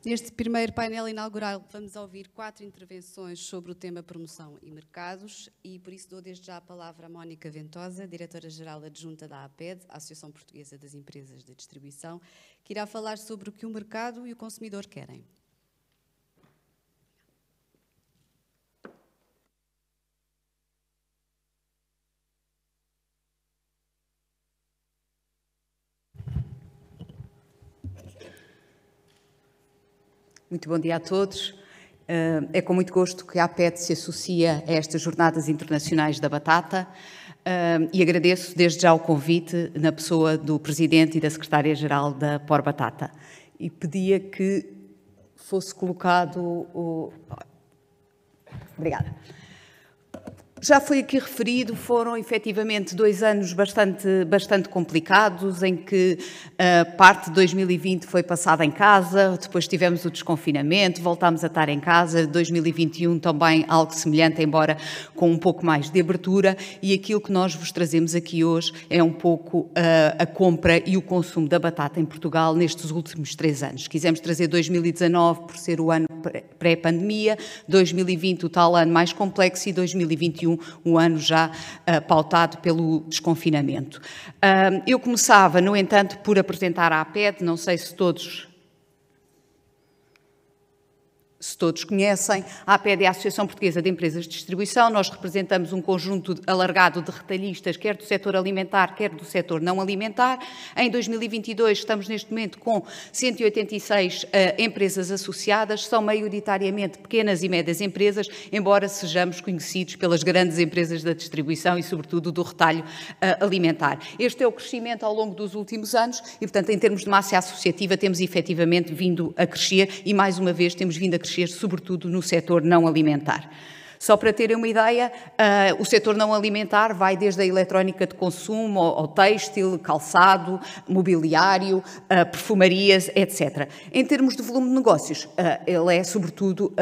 Neste primeiro painel inaugural vamos ouvir 4 intervenções sobre o tema promoção e mercados e por isso dou desde já a palavra a Mónica Ventosa, diretora-geral adjunta da APED, Associação Portuguesa das Empresas de Distribuição, que irá falar sobre o que o mercado e o consumidor querem. Muito bom dia a todos. É com muito gosto que a APED se associa a estas Jornadas Internacionais da Batata e agradeço desde já o convite na pessoa do Presidente e da Secretária-Geral da Por Batata. E pedia que fosse colocado o... Obrigada. Já foi aqui referido, foram efetivamente 2 anos bastante complicados, em que parte de 2020 foi passada em casa, depois tivemos o desconfinamento, voltámos a estar em casa, 2021 também algo semelhante, embora com um pouco mais de abertura, e aquilo que nós vos trazemos aqui hoje é um pouco a compra e o consumo da batata em Portugal nestes últimos 3 anos. Quisemos trazer 2019 por ser o ano pré-pandemia, 2020 o tal ano mais complexo e 2021 um ano já pautado pelo desconfinamento. Eu começava, no entanto, por apresentar a APED, não sei se todos conhecem, a APED é a Associação Portuguesa de Empresas de Distribuição, nós representamos um conjunto alargado de retalhistas, quer do setor alimentar, quer do setor não alimentar. Em 2022 estamos neste momento com 186 empresas associadas, são maioritariamente pequenas e médias empresas, embora sejamos conhecidos pelas grandes empresas da distribuição e sobretudo do retalho alimentar. Este é o crescimento ao longo dos últimos anos e, portanto, em termos de massa associativa temos efetivamente vindo a crescer e, mais uma vez, temos vindo a crescer sobretudo no setor não alimentar. Só para terem uma ideia, o setor não alimentar vai desde a eletrónica de consumo ao têxtil, calçado, mobiliário, perfumarias, etc. Em termos de volume de negócios, ele é sobretudo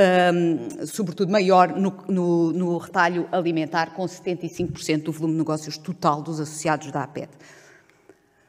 maior no retalho alimentar, com 75% do volume de negócios total dos associados da APED.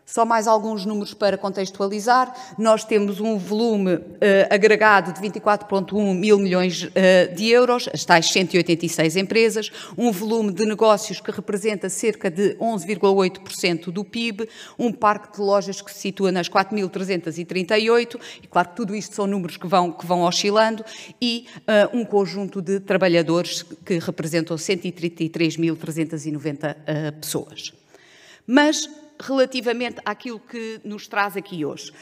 Só mais alguns números para contextualizar. Nós temos um volume agregado de 24,1 mil milhões de euros, as tais 186 empresas, um volume de negócios que representa cerca de 11,8% do PIB, um parque de lojas que se situa nas 4.338, e claro que tudo isto são números que vão oscilando, e um conjunto de trabalhadores que representam 133.390 pessoas. Mas, relativamente àquilo que nos traz aqui hoje,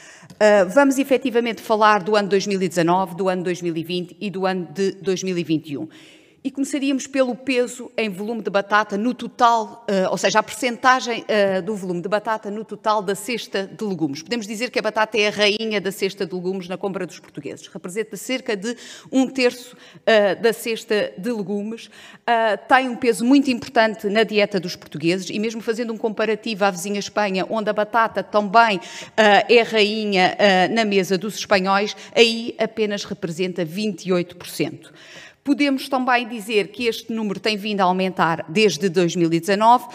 vamos efetivamente falar do ano 2019, do ano 2020 e do ano de 2021. E começaríamos pelo peso em volume de batata no total, ou seja, a percentagem do volume de batata no total da cesta de legumes. Podemos dizer que a batata é a rainha da cesta de legumes na compra dos portugueses. Representa cerca de 1/3 da cesta de legumes. Tem um peso muito importante na dieta dos portugueses e mesmo fazendo um comparativo à vizinha Espanha, onde a batata também é rainha na mesa dos espanhóis, aí apenas representa 28%. Podemos também dizer que este número tem vindo a aumentar desde 2019,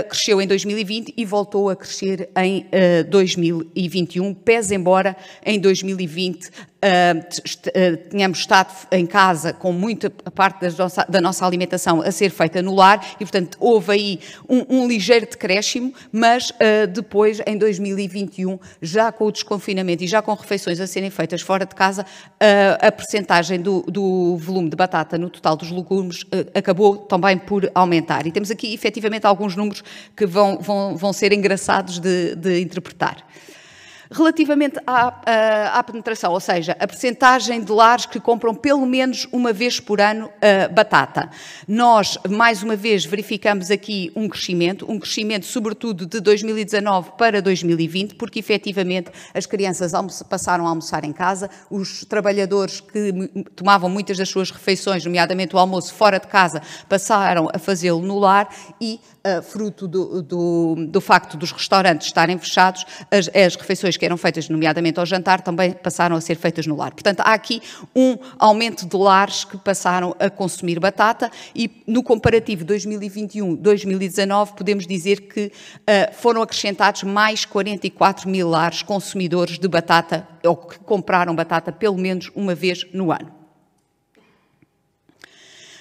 cresceu em 2020 e voltou a crescer em 2021, pese embora em 2020 tínhamos estado em casa com muita parte da nossa alimentação a ser feita no lar e, portanto, houve aí um ligeiro decréscimo, mas depois, em 2021, já com o desconfinamento e já com refeições a serem feitas fora de casa, a percentagem do volume de batata no total dos legumes acabou também por aumentar. E temos aqui, efetivamente, alguns números que vão ser engraçados de interpretar. Relativamente à penetração, ou seja, a percentagem de lares que compram pelo menos uma vez por ano batata. Nós, mais uma vez, verificamos aqui um crescimento sobretudo de 2019 para 2020, porque efetivamente as crianças passaram a almoçar em casa, os trabalhadores que tomavam muitas das suas refeições, nomeadamente o almoço fora de casa, passaram a fazê-lo no lar e fruto do facto dos restaurantes estarem fechados, as refeições que eram feitas, nomeadamente ao jantar, também passaram a ser feitas no lar. Portanto, há aqui um aumento de lares que passaram a consumir batata e, no comparativo 2021-2019, podemos dizer que foram acrescentados mais 44 mil lares consumidores de batata, ou que compraram batata pelo menos uma vez no ano.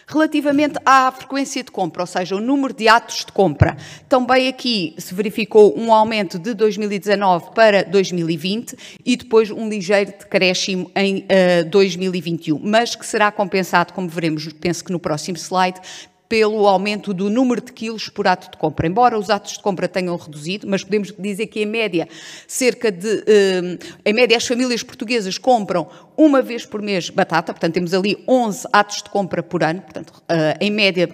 Relativamente à frequência de compra, ou seja, o número de atos de compra, também aqui se verificou um aumento de 2019 para 2020 e depois um ligeiro decréscimo em 2021, mas que será compensado, como veremos, penso que no próximo slide, pelo aumento do número de quilos por ato de compra. Embora os atos de compra tenham reduzido, mas podemos dizer que, em média, em média, as famílias portuguesas compram uma vez por mês batata, portanto, temos ali 11 atos de compra por ano, portanto, em média,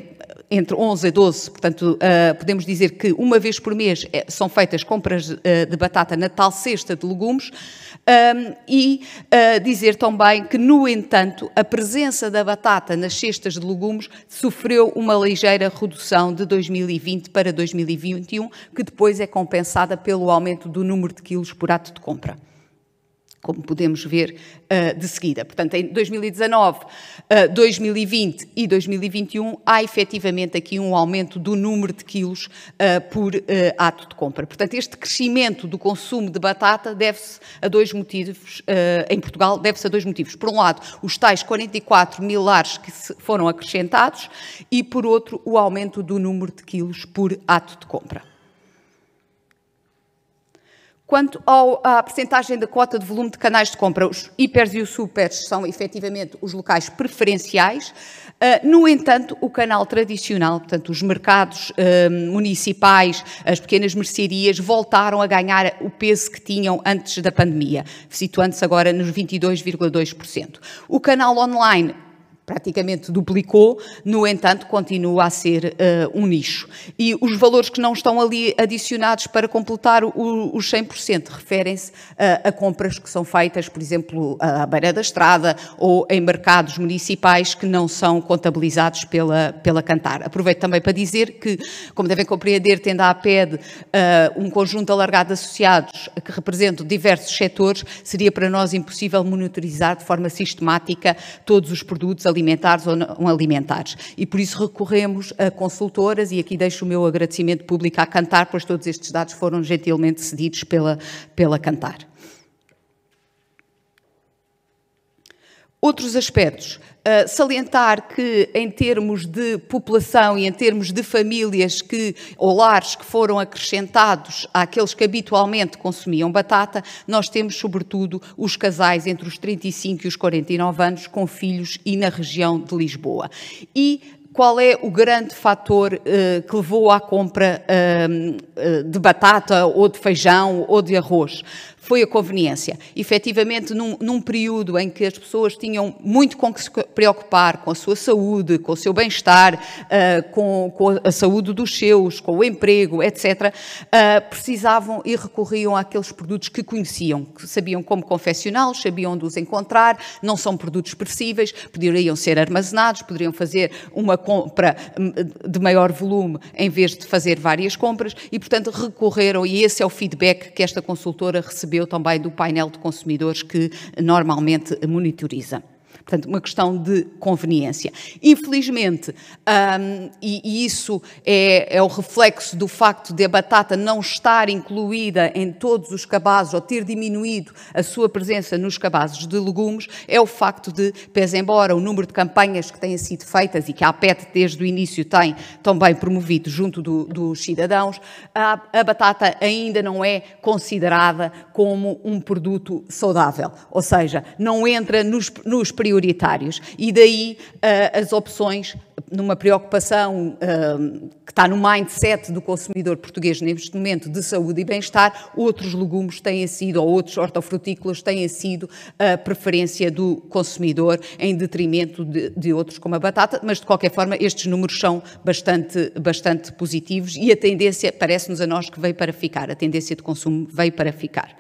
entre 11 a 12, portanto, podemos dizer que uma vez por mês são feitas compras de batata na tal cesta de legumes, e dizer também que, no entanto, a presença da batata nas cestas de legumes sofreu uma ligeira redução de 2020 para 2021, que depois é compensada pelo aumento do número de quilos por ato de compra, como podemos ver de seguida. Portanto, em 2019, 2020 e 2021, há efetivamente aqui um aumento do número de quilos por ato de compra. Portanto, este crescimento do consumo de batata deve-se a dois motivos, em Portugal, deve-se a dois motivos. Por um lado, os tais 44 mil lares que foram acrescentados e, por outro, o aumento do número de quilos por ato de compra. Quanto à percentagem da cota de volume de canais de compra, os hipers e os supers são efetivamente os locais preferenciais. No entanto, o canal tradicional, portanto, os mercados municipais, as pequenas mercearias, voltaram a ganhar o peso que tinham antes da pandemia, situando-se agora nos 22,2%. O canal online praticamente duplicou, no entanto, continua a ser um nicho. E os valores que não estão ali adicionados para completar os 100% referem-se a compras que são feitas, por exemplo, à beira da estrada ou em mercados municipais que não são contabilizados pela Kantar. Aproveito também para dizer que, como devem compreender, tendo a APED um conjunto alargado de associados que representam diversos setores, seria para nós impossível monitorizar de forma sistemática todos os produtos alimentares ou não alimentares. E por isso recorremos a consultoras, e aqui deixo o meu agradecimento público à Kantar, pois todos estes dados foram gentilmente cedidos pela Kantar. Outros aspectos. Salientar que, em termos de população e em termos de famílias ou lares que foram acrescentados àqueles que habitualmente consumiam batata, nós temos, sobretudo, os casais entre os 35 e os 49 anos com filhos e na região de Lisboa. E qual é o grande fator que levou à compra de batata ou de feijão ou de arroz? Foi a conveniência. Efetivamente, num período em que as pessoas tinham muito com que se preocupar, com a sua saúde, com o seu bem-estar, com a saúde dos seus, com o emprego, etc., precisavam e recorriam àqueles produtos que conheciam, que sabiam como confeccioná-los, sabiam onde os encontrar, não são produtos perecíveis, poderiam ser armazenados, poderiam fazer uma compra de maior volume em vez de fazer várias compras e, portanto, recorreram, e esse é o feedback que esta consultora recebeu também do painel de consumidores que normalmente monitoriza. Portanto, uma questão de conveniência. Infelizmente, e isso é o reflexo do facto de a batata não estar incluída em todos os cabazes ou ter diminuído a sua presença nos cabazes de legumes, é o facto de, pese embora o número de campanhas que têm sido feitas e que a APET desde o início tem também promovido junto dos cidadãos, a batata ainda não é considerada como um produto saudável, ou seja, não entra nos prioritários. E daí as opções, numa preocupação que está no mindset do consumidor português neste momento de saúde e bem-estar, outros legumes têm sido, ou outros hortofrutícolas têm sido a preferência do consumidor em detrimento de outros como a batata, mas de qualquer forma estes números são bastante positivos e a tendência, parece-nos a nós que veio para ficar, a tendência de consumo veio para ficar.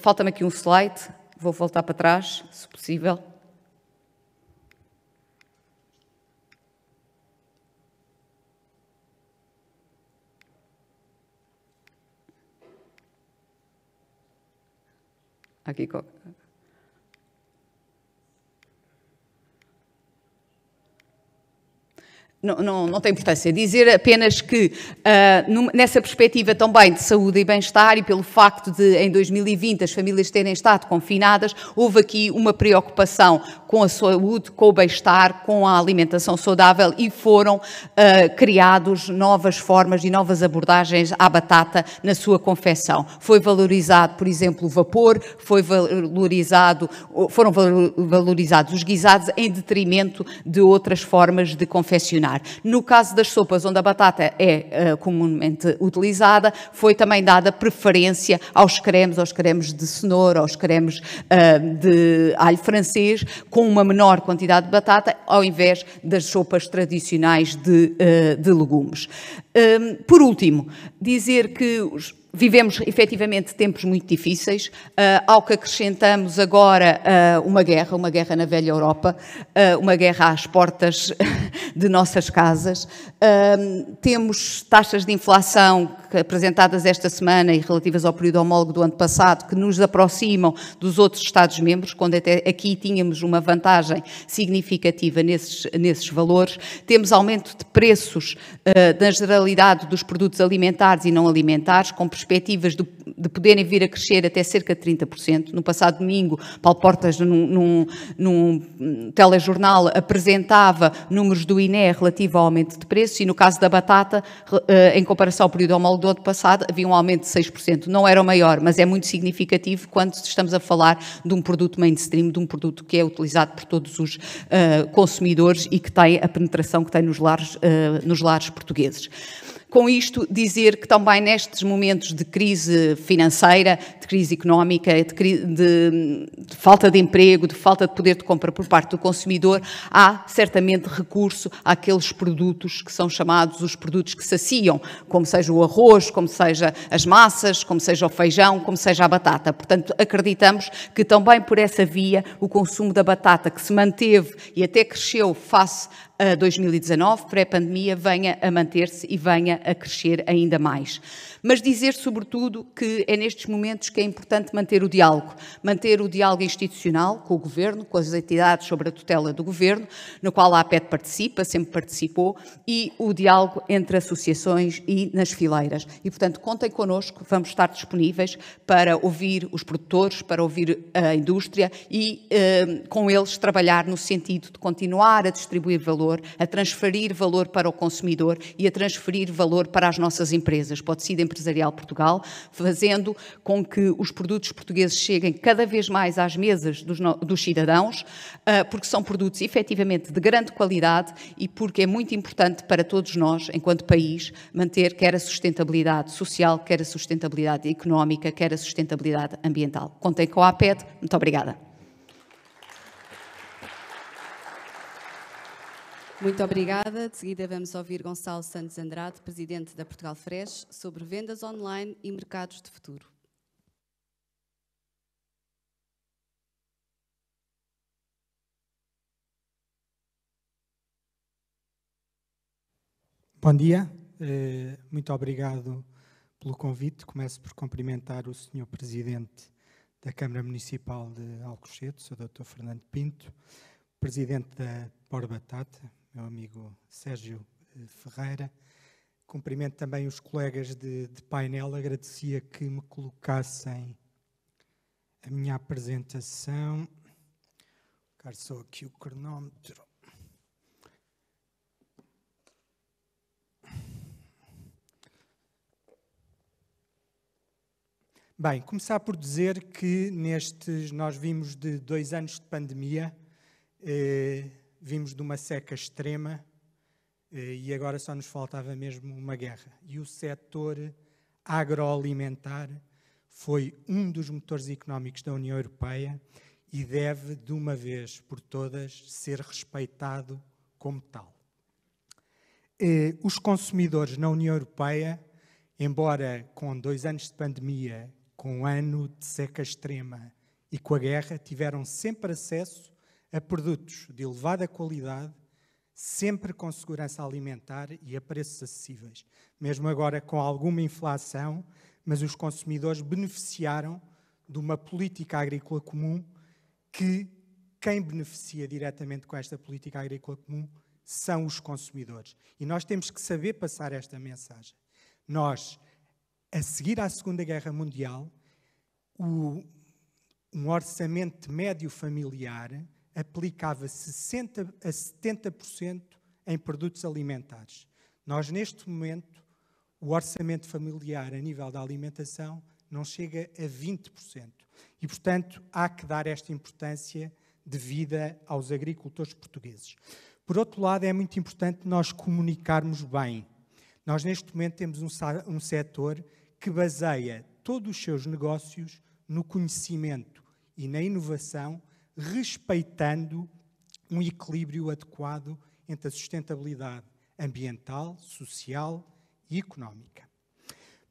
Falta-me aqui um slide. Vou voltar para trás, se possível. Aqui. Não tem importância. Dizer apenas que, nessa perspectiva também de saúde e bem-estar, e pelo facto de, em 2020, as famílias terem estado confinadas, houve aqui uma preocupação com a saúde, com o bem-estar, com a alimentação saudável e foram criados novas formas e novas abordagens à batata na sua confecção. Foi valorizado, por exemplo, o vapor, foram valorizados os guisados em detrimento de outras formas de confeccionar. No caso das sopas, onde a batata é comumente utilizada, foi também dada preferência aos cremes de cenoura, aos cremes de alho francês, com uma menor quantidade de batata, ao invés das sopas tradicionais de legumes. Por último, dizer que vivemos efetivamente tempos muito difíceis, ao que acrescentamos agora uma guerra na velha Europa, uma guerra às portas de nossas casas. Temos taxas de inflação apresentadas esta semana e relativas ao período homólogo do ano passado, que nos aproximam dos outros Estados-membros, quando até aqui tínhamos uma vantagem significativa nesses valores. Temos aumento de preços na generalidade dos produtos alimentares e não alimentares, com perspectivas de poderem vir a crescer até cerca de 30%. No passado domingo, Paulo Portas, num telejornal, apresentava números do INE relativo ao aumento de preços e, no caso da batata, em comparação ao período homólogo do ano passado, havia um aumento de 6%. Não era o maior, mas é muito significativo quando estamos a falar de um produto mainstream, de um produto que é utilizado por todos os consumidores e que tem a penetração que tem nos lares portugueses. Com isto, dizer que também nestes momentos de crise financeira, de crise económica, de falta de emprego, de falta de poder de compra por parte do consumidor, há certamente recurso àqueles produtos que são chamados os produtos que saciam, como seja o arroz, como seja as massas, como seja o feijão, como seja a batata. Portanto, acreditamos que também por essa via o consumo da batata, que se manteve e até cresceu face a 2019, pré-pandemia, venha a manter-se e venha a crescer ainda mais. Mas dizer, sobretudo, que é nestes momentos que é importante manter o diálogo institucional com o Governo, com as entidades sobre a tutela do Governo, no qual a APED participa, sempre participou, e o diálogo entre associações e nas fileiras. E, portanto, contem connosco, vamos estar disponíveis para ouvir os produtores, para ouvir a indústria e, com eles, trabalhar no sentido de continuar a distribuir valor, a transferir valor para o consumidor e a transferir valor para as nossas empresas, para o tecido empresarial Portugal, fazendo com que os produtos portugueses cheguem cada vez mais às mesas dos cidadãos, porque são produtos efetivamente de grande qualidade e porque é muito importante para todos nós, enquanto país, manter quer a sustentabilidade social, quer a sustentabilidade económica, quer a sustentabilidade ambiental. Contem com a APED. Muito obrigada. Muito obrigada. De seguida vamos ouvir Gonçalo Santos Andrade, Presidente da Portugal Fresh, sobre vendas online e mercados de futuro. Bom dia, muito obrigado pelo convite. Começo por cumprimentar o Sr. Presidente da Câmara Municipal de Alcochete, o Sr. Dr. Fernando Pinto, Presidente da Por Batata, meu amigo Sérgio Ferreira. Cumprimento também os colegas de painel, agradecia que me colocassem a minha apresentação. Colocar só aqui o cronómetro. Bem, começar por dizer que nós vimos de 2 anos de pandemia, vimos de uma seca extrema e agora só nos faltava mesmo uma guerra. E o setor agroalimentar foi um dos motores económicos da União Europeia e deve, de uma vez por todas, ser respeitado como tal. Os consumidores na União Europeia, embora com 2 anos de pandemia, com 1 ano de seca extrema e com a guerra, tiveram sempre acesso a produtos de elevada qualidade, sempre com segurança alimentar e a preços acessíveis. Mesmo agora com alguma inflação, mas os consumidores beneficiaram de uma política agrícola comum que quem beneficia diretamente com esta política agrícola comum são os consumidores. E nós temos que saber passar esta mensagem. Nós, a seguir à Segunda Guerra Mundial, um orçamento médio familiar aplicava 60% a 70% em produtos alimentares. Nós, neste momento, o orçamento familiar a nível da alimentação não chega a 20%. E, portanto, há que dar esta importância devida aos agricultores portugueses. Por outro lado, é muito importante nós comunicarmos bem. Nós, neste momento, temos um setor que baseia todos os seus negócios no conhecimento e na inovação, respeitando um equilíbrio adequado entre a sustentabilidade ambiental, social e económica.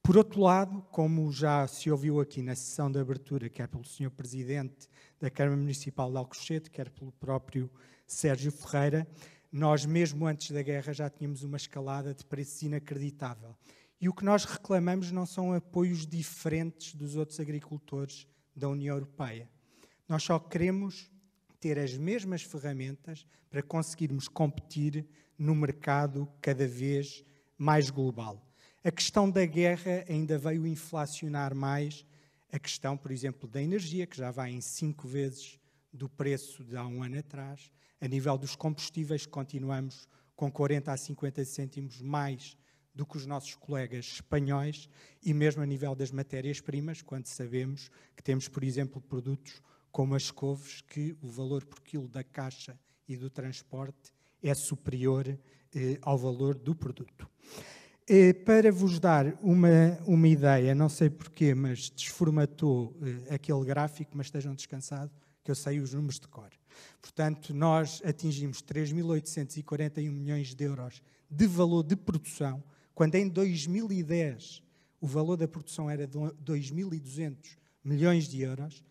Por outro lado, como já se ouviu aqui na sessão de abertura, quer pelo Sr. Presidente da Câmara Municipal de Alcochete, quer pelo próprio Sérgio Ferreira, nós mesmo antes da guerra já tínhamos uma escalada de preços inacreditável. E o que nós reclamamos não são apoios diferentes dos outros agricultores da União Europeia. Nós só queremos ter as mesmas ferramentas para conseguirmos competir no mercado cada vez mais global. A questão da guerra ainda veio inflacionar mais a questão, por exemplo, da energia, que já vai em 5 vezes do preço de há um ano atrás. A nível dos combustíveis, continuamos com 40 a 50 cêntimos mais do que os nossos colegas espanhóis, e mesmo a nível das matérias-primas, quando sabemos que temos, por exemplo, produtos como as couves, que o valor por quilo da caixa e do transporte é superior ao valor do produto. Para vos dar uma ideia, não sei porquê, mas desformatou aquele gráfico, mas estejam descansados, que eu sei os números de cor. Portanto, nós atingimos 3.841 milhões de euros de valor de produção, quando em 2010 o valor da produção era de 2.200 milhões de euros.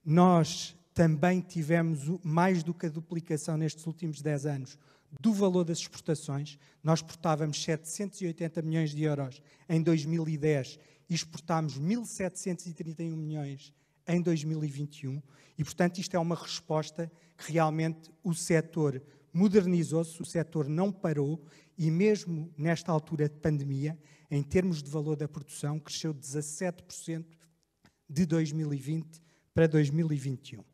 Nós também tivemos mais do que a duplicação nestes últimos 10 anos do valor das exportações. Nós exportávamos 780 milhões de euros em 2010 e exportámos 1.731 milhões em 2021. E, portanto, isto é uma resposta que realmente o setor modernizou-se, o setor não parou e mesmo nesta altura de pandemia, em termos de valor da produção, cresceu 17% de 2020 para 2021.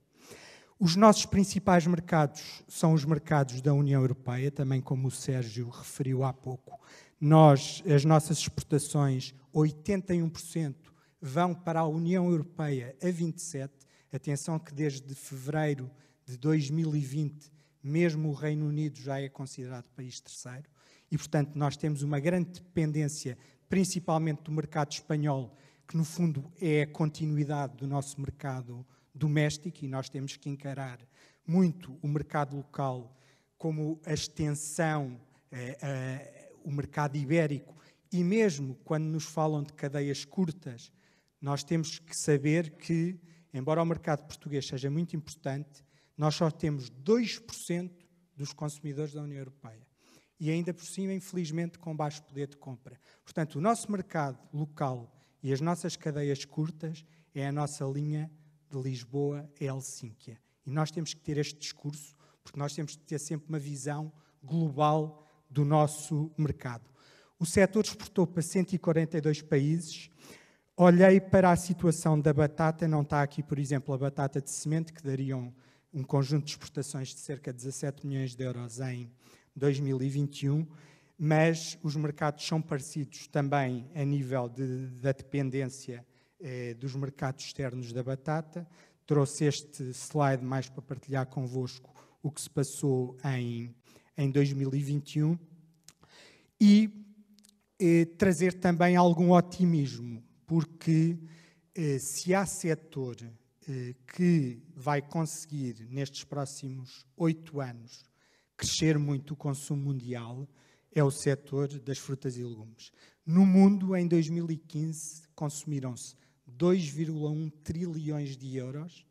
Os nossos principais mercados são os mercados da União Europeia, também como o Sérgio referiu há pouco. As nossas exportações, 81% vão para a União Europeia a 27%. Atenção que desde fevereiro de 2020, mesmo o Reino Unido já é considerado país terceiro. E, portanto, nós temos uma grande dependência, principalmente do mercado espanhol, que no fundo é a continuidade do nosso mercado doméstico, e nós temos que encarar muito o mercado local como a extensão, o mercado ibérico, e mesmo quando nos falam de cadeias curtas, nós temos que saber que, embora o mercado português seja muito importante, nós só temos 2% dos consumidores da União Europeia. E ainda por cima, infelizmente, com baixo poder de compra. Portanto, o nosso mercado local e as nossas cadeias curtas é a nossa linha de Lisboa a Helsínquia. E nós temos que ter este discurso, porque nós temos que ter sempre uma visão global do nosso mercado. O setor exportou para 142 países. Olhei para a situação da batata, não está aqui, por exemplo, a batata de semente, que dariam um conjunto de exportações de cerca de 17 milhões de euros em 2021, mas os mercados são parecidos também a nível da dependência dos mercados externos da batata. Trouxe este slide mais para partilhar convosco o que se passou em 2021 e trazer também algum otimismo, porque se há setor que vai conseguir nestes próximos 8 anos crescer muito o consumo mundial, é o setor das frutas e legumes. No mundo, em 2015, consumiram-se 2,1 trilhões de euros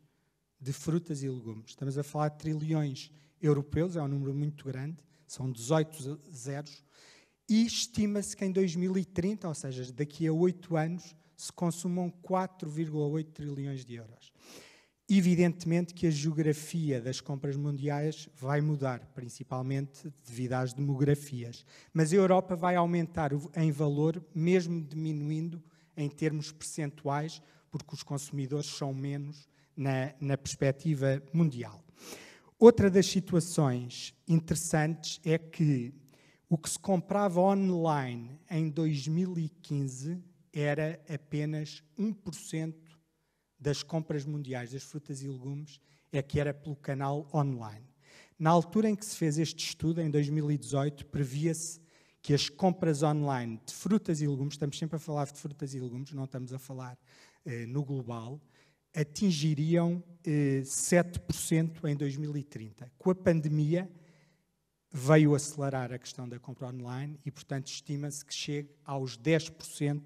de frutas e legumes. Estamos a falar de trilhões europeus, é um número muito grande, são 18 zeros, e estima-se que em 2030, ou seja, daqui a 8 anos, se consumam 4,8 trilhões de euros. Evidentemente que a geografia das compras mundiais vai mudar, principalmente devido às demografias. Mas a Europa vai aumentar em valor, mesmo diminuindo em termos percentuais, porque os consumidores são menos na perspectiva mundial. Outra das situações interessantes é que o que se comprava online em 2015 era apenas 1% das compras mundiais das frutas e legumes é que era pelo canal online. Na altura em que se fez este estudo, em 2018, previa-se que as compras online de frutas e legumes, estamos sempre a falar de frutas e legumes, não estamos a falar no global, atingiriam 7% em 2030. Com a pandemia, veio acelerar a questão da compra online e, portanto, estima-se que chegue aos 10%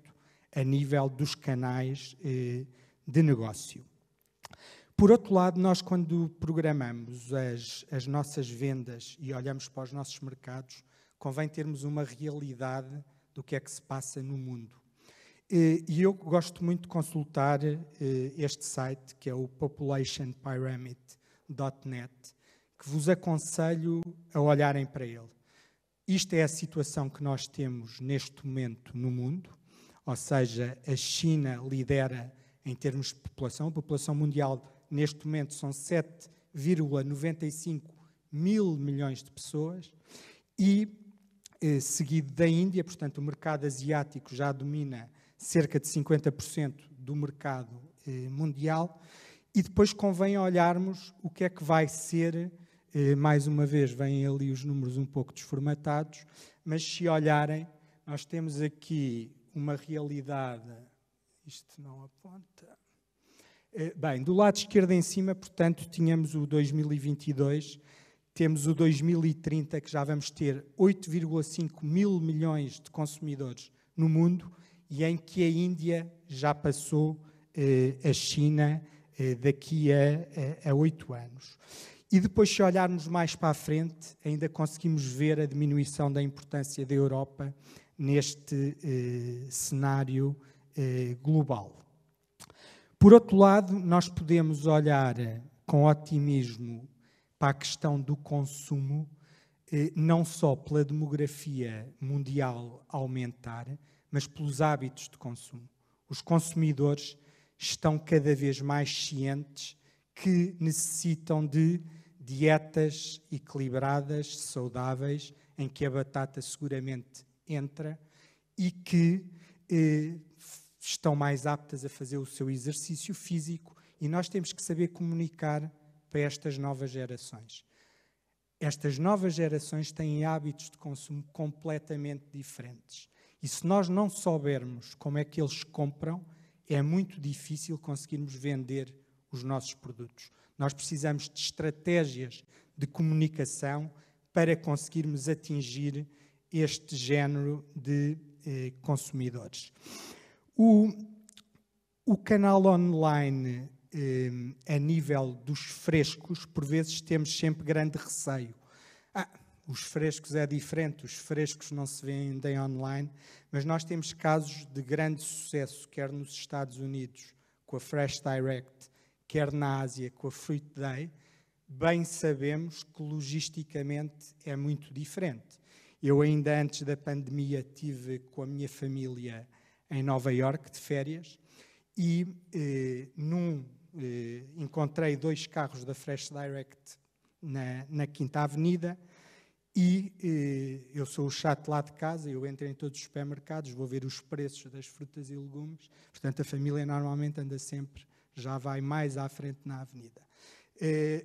a nível dos canais de negócio. Por outro lado, nós quando programamos as nossas vendas e olhamos para os nossos mercados, convém termos uma realidade do que é que se passa no mundo. E eu gosto muito de consultar este site, que é o populationpyramid.net, que vos aconselho a olharem para ele. Isto é a situação que nós temos neste momento no mundo, ou seja, a China lidera em termos de população. A população mundial, neste momento, são 7,95 mil milhões de pessoas e, seguido da Índia, portanto, o mercado asiático já domina cerca de 50% do mercado mundial. E depois convém olharmos o que é que vai ser, mais uma vez, vêm ali os números um pouco desformatados, mas se olharem, nós temos aqui uma realidade. Isto não aponta. Bem, do lado esquerdo em cima, portanto, tínhamos o 2022, temos o 2030, que já vamos ter 8,5 mil milhões de consumidores no mundo e em que a Índia já passou a China daqui a 8 anos. E depois, se olharmos mais para a frente, ainda conseguimos ver a diminuição da importância da Europa neste cenário global. Por outro lado, nós podemos olhar com otimismo para a questão do consumo, não só pela demografia mundial aumentar, mas pelos hábitos de consumo. Os consumidores estão cada vez mais cientes que necessitam de dietas equilibradas, saudáveis, em que a batata seguramente entra e que estão mais aptas a fazer o seu exercício físico, e nós temos que saber comunicar para estas novas gerações. Estas novas gerações têm hábitos de consumo completamente diferentes. E se nós não soubermos como é que eles compram, é muito difícil conseguirmos vender os nossos produtos. Nós precisamos de estratégias de comunicação para conseguirmos atingir este género de consumidores. O canal online, a nível dos frescos, por vezes temos sempre grande receio. Os frescos é diferente, os frescos não se vendem online, mas nós temos casos de grande sucesso, quer nos Estados Unidos, com a Fresh Direct, quer na Ásia, com a Fruit Day. Bem sabemos que logisticamente é muito diferente. Eu ainda antes da pandemia estive com a minha família em Nova Iorque de férias e encontrei 2 carros da Fresh Direct na Quinta Avenida e eu sou o chato lá de casa, eu entro em todos os supermercados, vou ver os preços das frutas e legumes, portanto a família normalmente anda sempre, já vai mais à frente na avenida.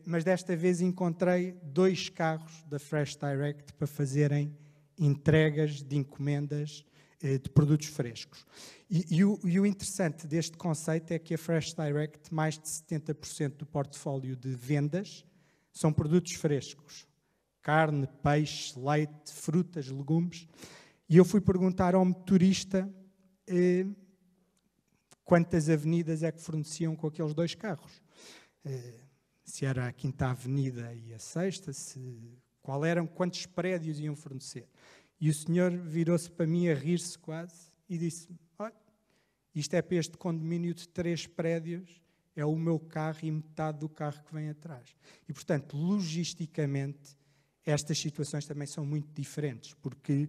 Mas desta vez encontrei 2 carros da Fresh Direct para fazerem entregas de encomendas de produtos frescos. E o interessante deste conceito é que a Fresh Direct, mais de 70% do portfólio de vendas são produtos frescos. Carne, peixe, leite, frutas, legumes. E eu fui perguntar ao motorista quantas avenidas é que forneciam com aqueles 2 carros. Se era a Quinta Avenida e a Sexta, quantos prédios iam fornecer. E o senhor virou-se para mim a rir-se quase e disse: olha, Isto é para este condomínio de 3 prédios, é o meu carro e metade do carro que vem atrás. E, portanto, logisticamente, estas situações também são muito diferentes, porque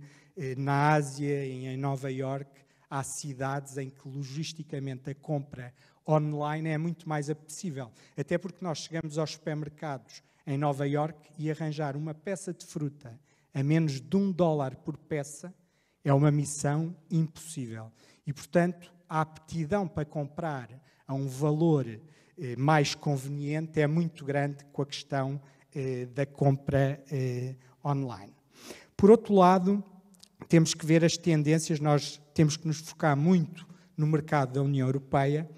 na Ásia e em Nova Iorque há cidades em que logisticamente a compra online é muito mais apetecível. Até porque nós chegamos aos supermercados em Nova Iorque e arranjar uma peça de fruta a menos de $1 por peça é uma missão impossível. E, portanto, a aptidão para comprar a um valor mais conveniente é muito grande com a questão da compra online. Por outro lado, temos que ver as tendências, nós temos que nos focar muito no mercado da União Europeia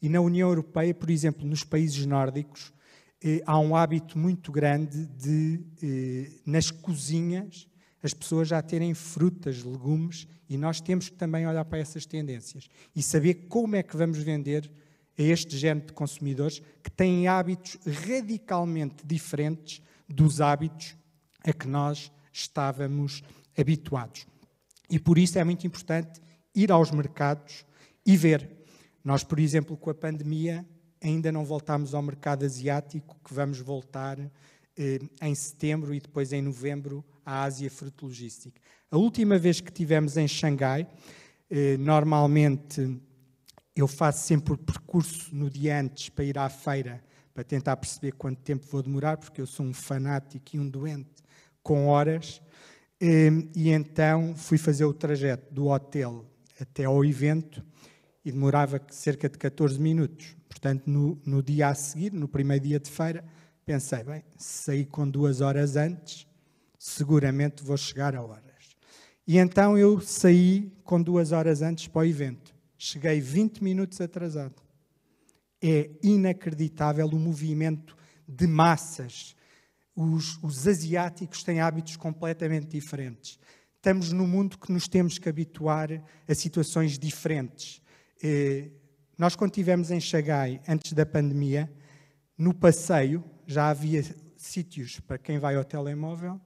e na União Europeia, por exemplo, nos países nórdicos, há um hábito muito grande de, nas cozinhas, as pessoas já terem frutas, legumes, e nós temos que também olhar para essas tendências e saber como é que vamos vender a este género de consumidores que têm hábitos radicalmente diferentes dos hábitos a que nós estávamos habituados. E por isso é muito importante ir aos mercados e ver. Nós, por exemplo, com a pandemia, ainda não voltámos ao mercado asiático, que vamos voltar em setembro e depois em novembro à Ásia Fruit Logistic. A última vez que estivemos em Xangai, normalmente eu faço sempre o percurso no dia antes para ir à feira, para tentar perceber quanto tempo vou demorar, porque eu sou um fanático e um doente com horas, e então fui fazer o trajeto do hotel até ao evento e demorava cerca de 14 minutos. Portanto, no dia a seguir, no primeiro dia de feira, pensei, bem, se sair com 2 horas antes, seguramente vou chegar a horas. E então eu saí com 2 horas antes para o evento. Cheguei 20 minutos atrasado. É inacreditável o movimento de massas. Os asiáticos têm hábitos completamente diferentes. Estamos num mundo que nos temos que habituar a situações diferentes. Nós, quando estivemos em Xangai, antes da pandemia, no passeio já havia sítios para quem vai ao telemóvel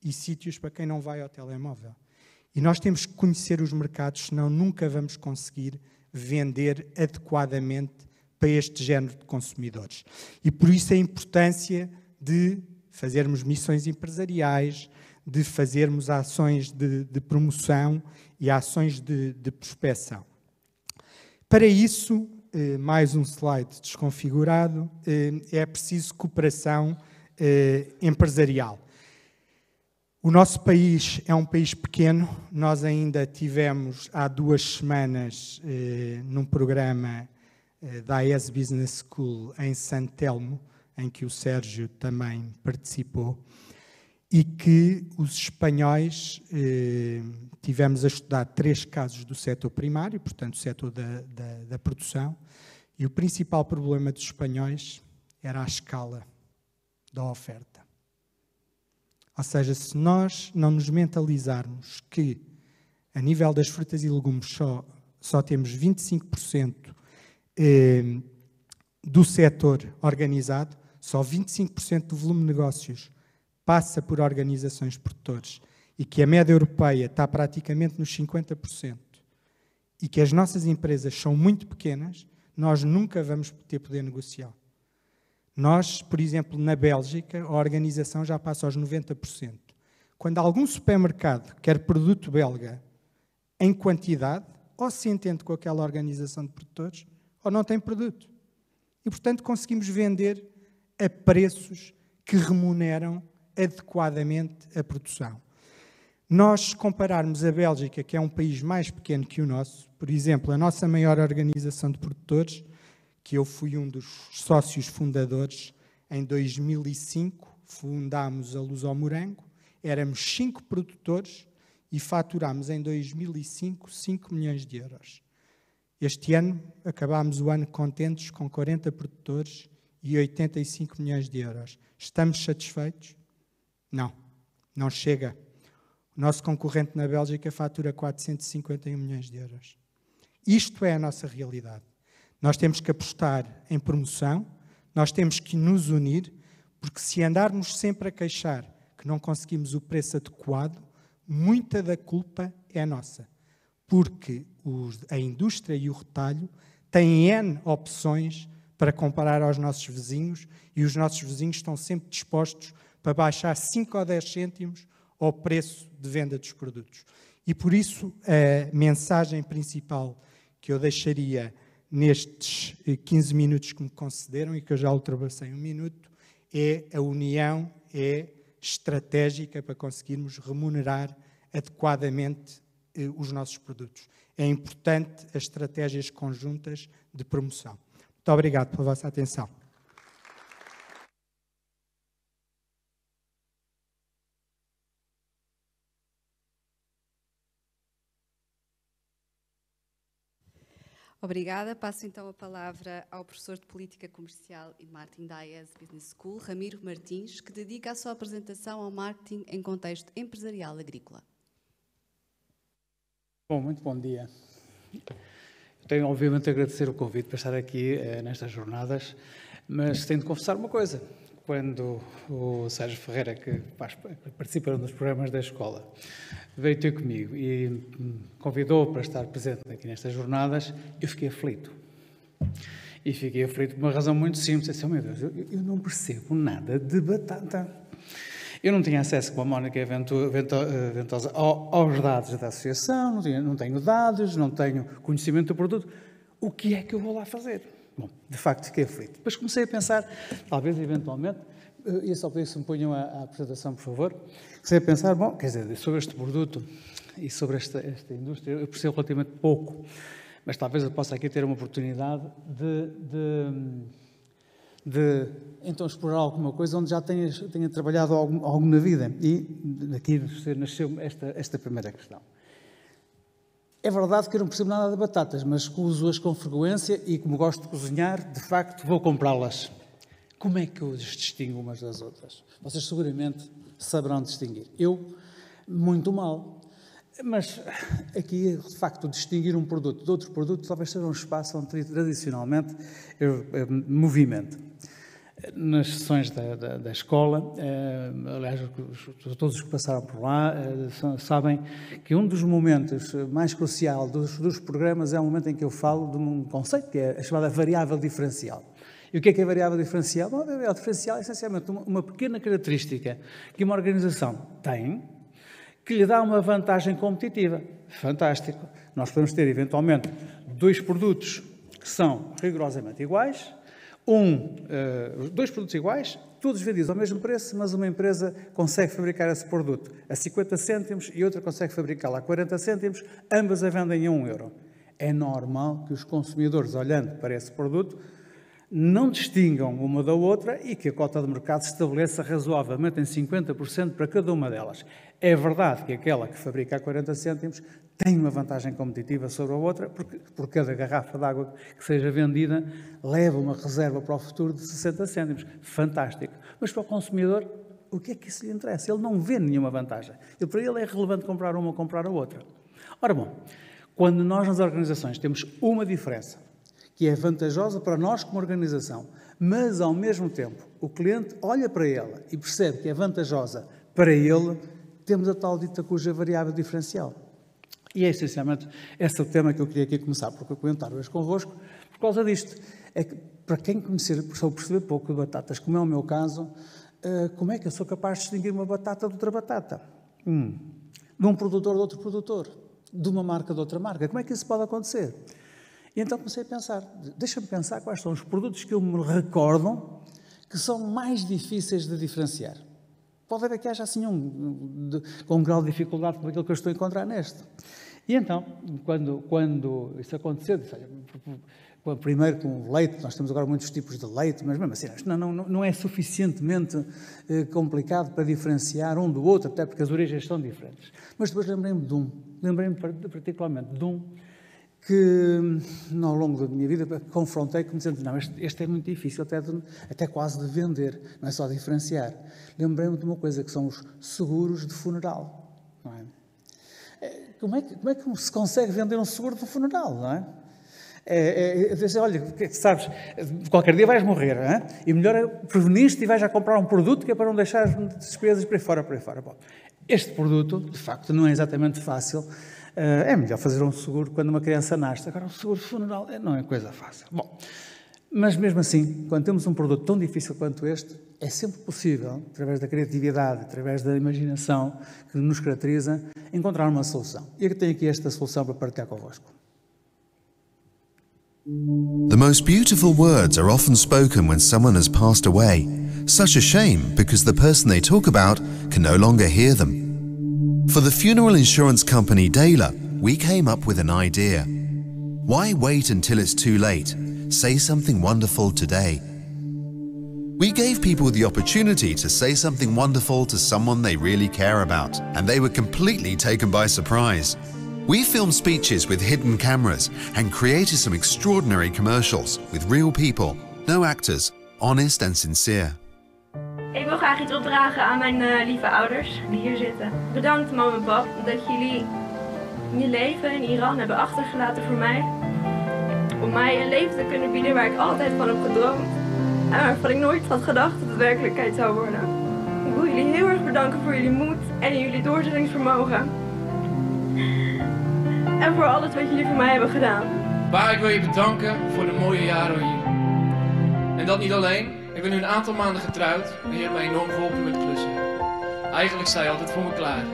e sítios para quem não vai ao telemóvel. E nós temos que conhecer os mercados, senão nunca vamos conseguir vender adequadamente para este género de consumidores. E por isso a importância de fazermos missões empresariais, de fazermos ações de promoção e ações de prospecção. Para isso, mais um slide desconfigurado, é preciso cooperação empresarial. O nosso país é um país pequeno, nós ainda tivemos há 2 semanas num programa da AES Business School em Santo Telmo, em que o Sérgio também participou, e que os espanhóis tivemos a estudar 3 casos do setor primário, portanto, o setor da produção, e o principal problema dos espanhóis era a escala da oferta. Ou seja, se nós não nos mentalizarmos que, a nível das frutas e legumes, só temos 25% do setor organizado, só 25% do volume de negócios passa por organizações de produtores e que a média europeia está praticamente nos 50% e que as nossas empresas são muito pequenas, nós nunca vamos ter poder negocial. Nós, por exemplo, na Bélgica, a organização já passa aos 90%. Quando algum supermercado quer produto belga em quantidade, ou se entende com aquela organização de produtores, ou não tem produto. E, portanto, conseguimos vender a preços que remuneram adequadamente a produção. Nós, se compararmos a Bélgica, que é um país mais pequeno que o nosso, por exemplo, a nossa maior organização de produtores, que eu fui um dos sócios fundadores, em 2005, fundámos a Luz ao Morango, éramos 5 produtores e faturámos em 2005 5 milhões de euros. Este ano, acabámos o ano contentes com 40 produtores e 85 milhões de euros. Estamos satisfeitos? Não, não chega. O nosso concorrente na Bélgica fatura 451 milhões de euros. Isto é a nossa realidade. Nós temos que apostar em promoção, nós temos que nos unir, porque se andarmos sempre a queixar que não conseguimos o preço adequado, muita da culpa é nossa. porque a indústria e o retalho têm N opções para comparar aos nossos vizinhos e os nossos vizinhos estão sempre dispostos para baixar 5 ou 10 cêntimos ao preço de venda dos produtos. E por isso a mensagem principal que eu deixaria nestes 15 minutos que me concederam e que eu já ultrapassei 1 minuto é a união é estratégica para conseguirmos remunerar adequadamente os nossos produtos. É importante as estratégias conjuntas de promoção. Muito obrigado pela vossa atenção. Obrigada. Passo então a palavra ao professor de Política Comercial e Marketing da AES Business School, Ramiro Martins, que dedica a sua apresentação ao marketing em contexto empresarial agrícola. Bom, muito bom dia. Tenho, obviamente, a agradecer o convite para estar aqui nestas jornadas, mas tenho de confessar uma coisa. Quando o Sérgio Ferreira, que participa dos programas da escola, veio ter comigo e me convidou para estar presente aqui nestas jornadas, eu fiquei aflito. E fiquei aflito por uma razão muito simples. Eu disse, meu Deus, eu não percebo nada de batata. Eu não tinha acesso, como a Mónica Ventosa, aos dados da associação, não tenho dados, não tenho conhecimento do produto. O que é que eu vou lá fazer? Bom, de facto, fiquei aflito. Depois comecei a pensar, talvez, eventualmente, e só pedir se me ponham a apresentação, por favor. Comecei a pensar, bom, quer dizer, sobre este produto e sobre esta indústria, eu percebo relativamente pouco, mas talvez eu possa aqui ter uma oportunidade de então explorar alguma coisa onde já tenha trabalhado algo na vida. E daqui nasceu esta primeira questão. É verdade que eu não percebo nada de batatas, mas uso-as com frequência e, como gosto de cozinhar, de facto, vou comprá-las. Como é que eu as distingo umas das outras? Vocês seguramente saberão distinguir. Eu, muito mal. Mas aqui, de facto, distinguir um produto de outro produto talvez seja um espaço onde tradicionalmente eu movimento. Nas sessões da escola, aliás, todos os que passaram por lá sabem que um dos momentos mais crucial dos programas é o momento em que eu falo de um conceito que é a chamada variável diferencial. E o que é a variável diferencial? Bom, a variável diferencial é essencialmente uma pequena característica que uma organização tem que lhe dá uma vantagem competitiva. Fantástico. Nós podemos ter, eventualmente, 2 produtos que são rigorosamente iguais, 2 produtos iguais, todos vendidos ao mesmo preço, mas uma empresa consegue fabricar esse produto a 50 cêntimos e outra consegue fabricá-lo a 40 cêntimos, ambas a vendem a 1 euro. É normal que os consumidores, olhando para esse produto, não distingam uma da outra e que a cota de mercado se estabeleça razoavelmente em 50% para cada uma delas. É verdade que aquela que fabrica a 40 cêntimos tem uma vantagem competitiva sobre a outra, porque por cada garrafa de água que seja vendida, leva uma reserva para o futuro de 60 cêntimos. Fantástico. Mas para o consumidor, o que é que isso lhe interessa? Ele não vê nenhuma vantagem. Para ele é relevante comprar uma ou comprar a outra. Ora bom, quando nós nas organizações temos uma diferença que é vantajosa para nós como organização, mas ao mesmo tempo o cliente olha para ela e percebe que é vantajosa para ele, temos a tal dita cuja variável diferencial. E é essencialmente esse o tema que eu queria aqui começar por comentar hoje convosco, por causa disto. É que, para quem só perceber pouco de batatas, como é o meu caso, como é que eu sou capaz de distinguir uma batata de outra batata? De um produtor de outro produtor? De uma marca de outra marca? Como é que isso pode acontecer? E então comecei a pensar, deixa-me pensar quais são os produtos que eu me recordo que são mais difíceis de diferenciar. Pode haver que haja assim com um grau de dificuldade como aquilo que eu estou a encontrar neste. E então, quando isso aconteceu, disse, olha, primeiro com o leite, nós temos agora muitos tipos de leite, mas mesmo assim, não é suficientemente complicado para diferenciar um do outro, até porque as origens são diferentes. Mas depois lembrei-me particularmente de um que, ao longo da minha vida, confrontei como dizendo, não, este é muito difícil, até quase de vender, não é só diferenciar. Lembrei-me de uma coisa, que são os seguros de funeral. Não é? Como é que se consegue vender um seguro de funeral, não é? Dizer, olha, sabes, qualquer dia vais morrer, não é? E melhor é prevenir-te e vais a comprar um produto que é para não deixar as despesas para aí fora. Bom, este produto, de facto, não é exatamente fácil É melhor fazer um seguro quando uma criança nasce. Agora, um seguro funeral não é coisa fácil. Bom, mas mesmo assim, quando temos um produto tão difícil quanto este, é sempre possível, através da criatividade, através da imaginação que nos caracteriza, encontrar uma solução. E eu tenho aqui esta solução para partilhar convosco. The most beautiful words are often spoken when someone has passed away. Such a shame because the person they talk about can no longer hear them. For the funeral insurance company Dela, we came up with an idea. Why wait until it's too late? Say something wonderful today. We gave people the opportunity to say something wonderful to someone they really care about, and they were completely taken by surprise. We filmed speeches with hidden cameras and created some extraordinary commercials with real people, no actors, honest and sincere. Ik wil graag iets opdragen aan mijn lieve ouders die hier zitten. Bedankt mam en pap dat jullie je leven in Iran hebben achtergelaten voor mij. Om mij een leven te kunnen bieden waar ik altijd van heb gedroomd. En waarvan ik nooit had gedacht dat het werkelijkheid zou worden. Ik wil jullie heel erg bedanken voor jullie moed en jullie doorzettingsvermogen. En voor alles wat jullie voor mij hebben gedaan. Pa, ik wil je bedanken voor de mooie jaren hier. En dat niet alleen. Ik ben nu een aantal maanden getrouwd en je hebt mij enorm geholpen met klussen. Eigenlijk sta je altijd voor me klaar.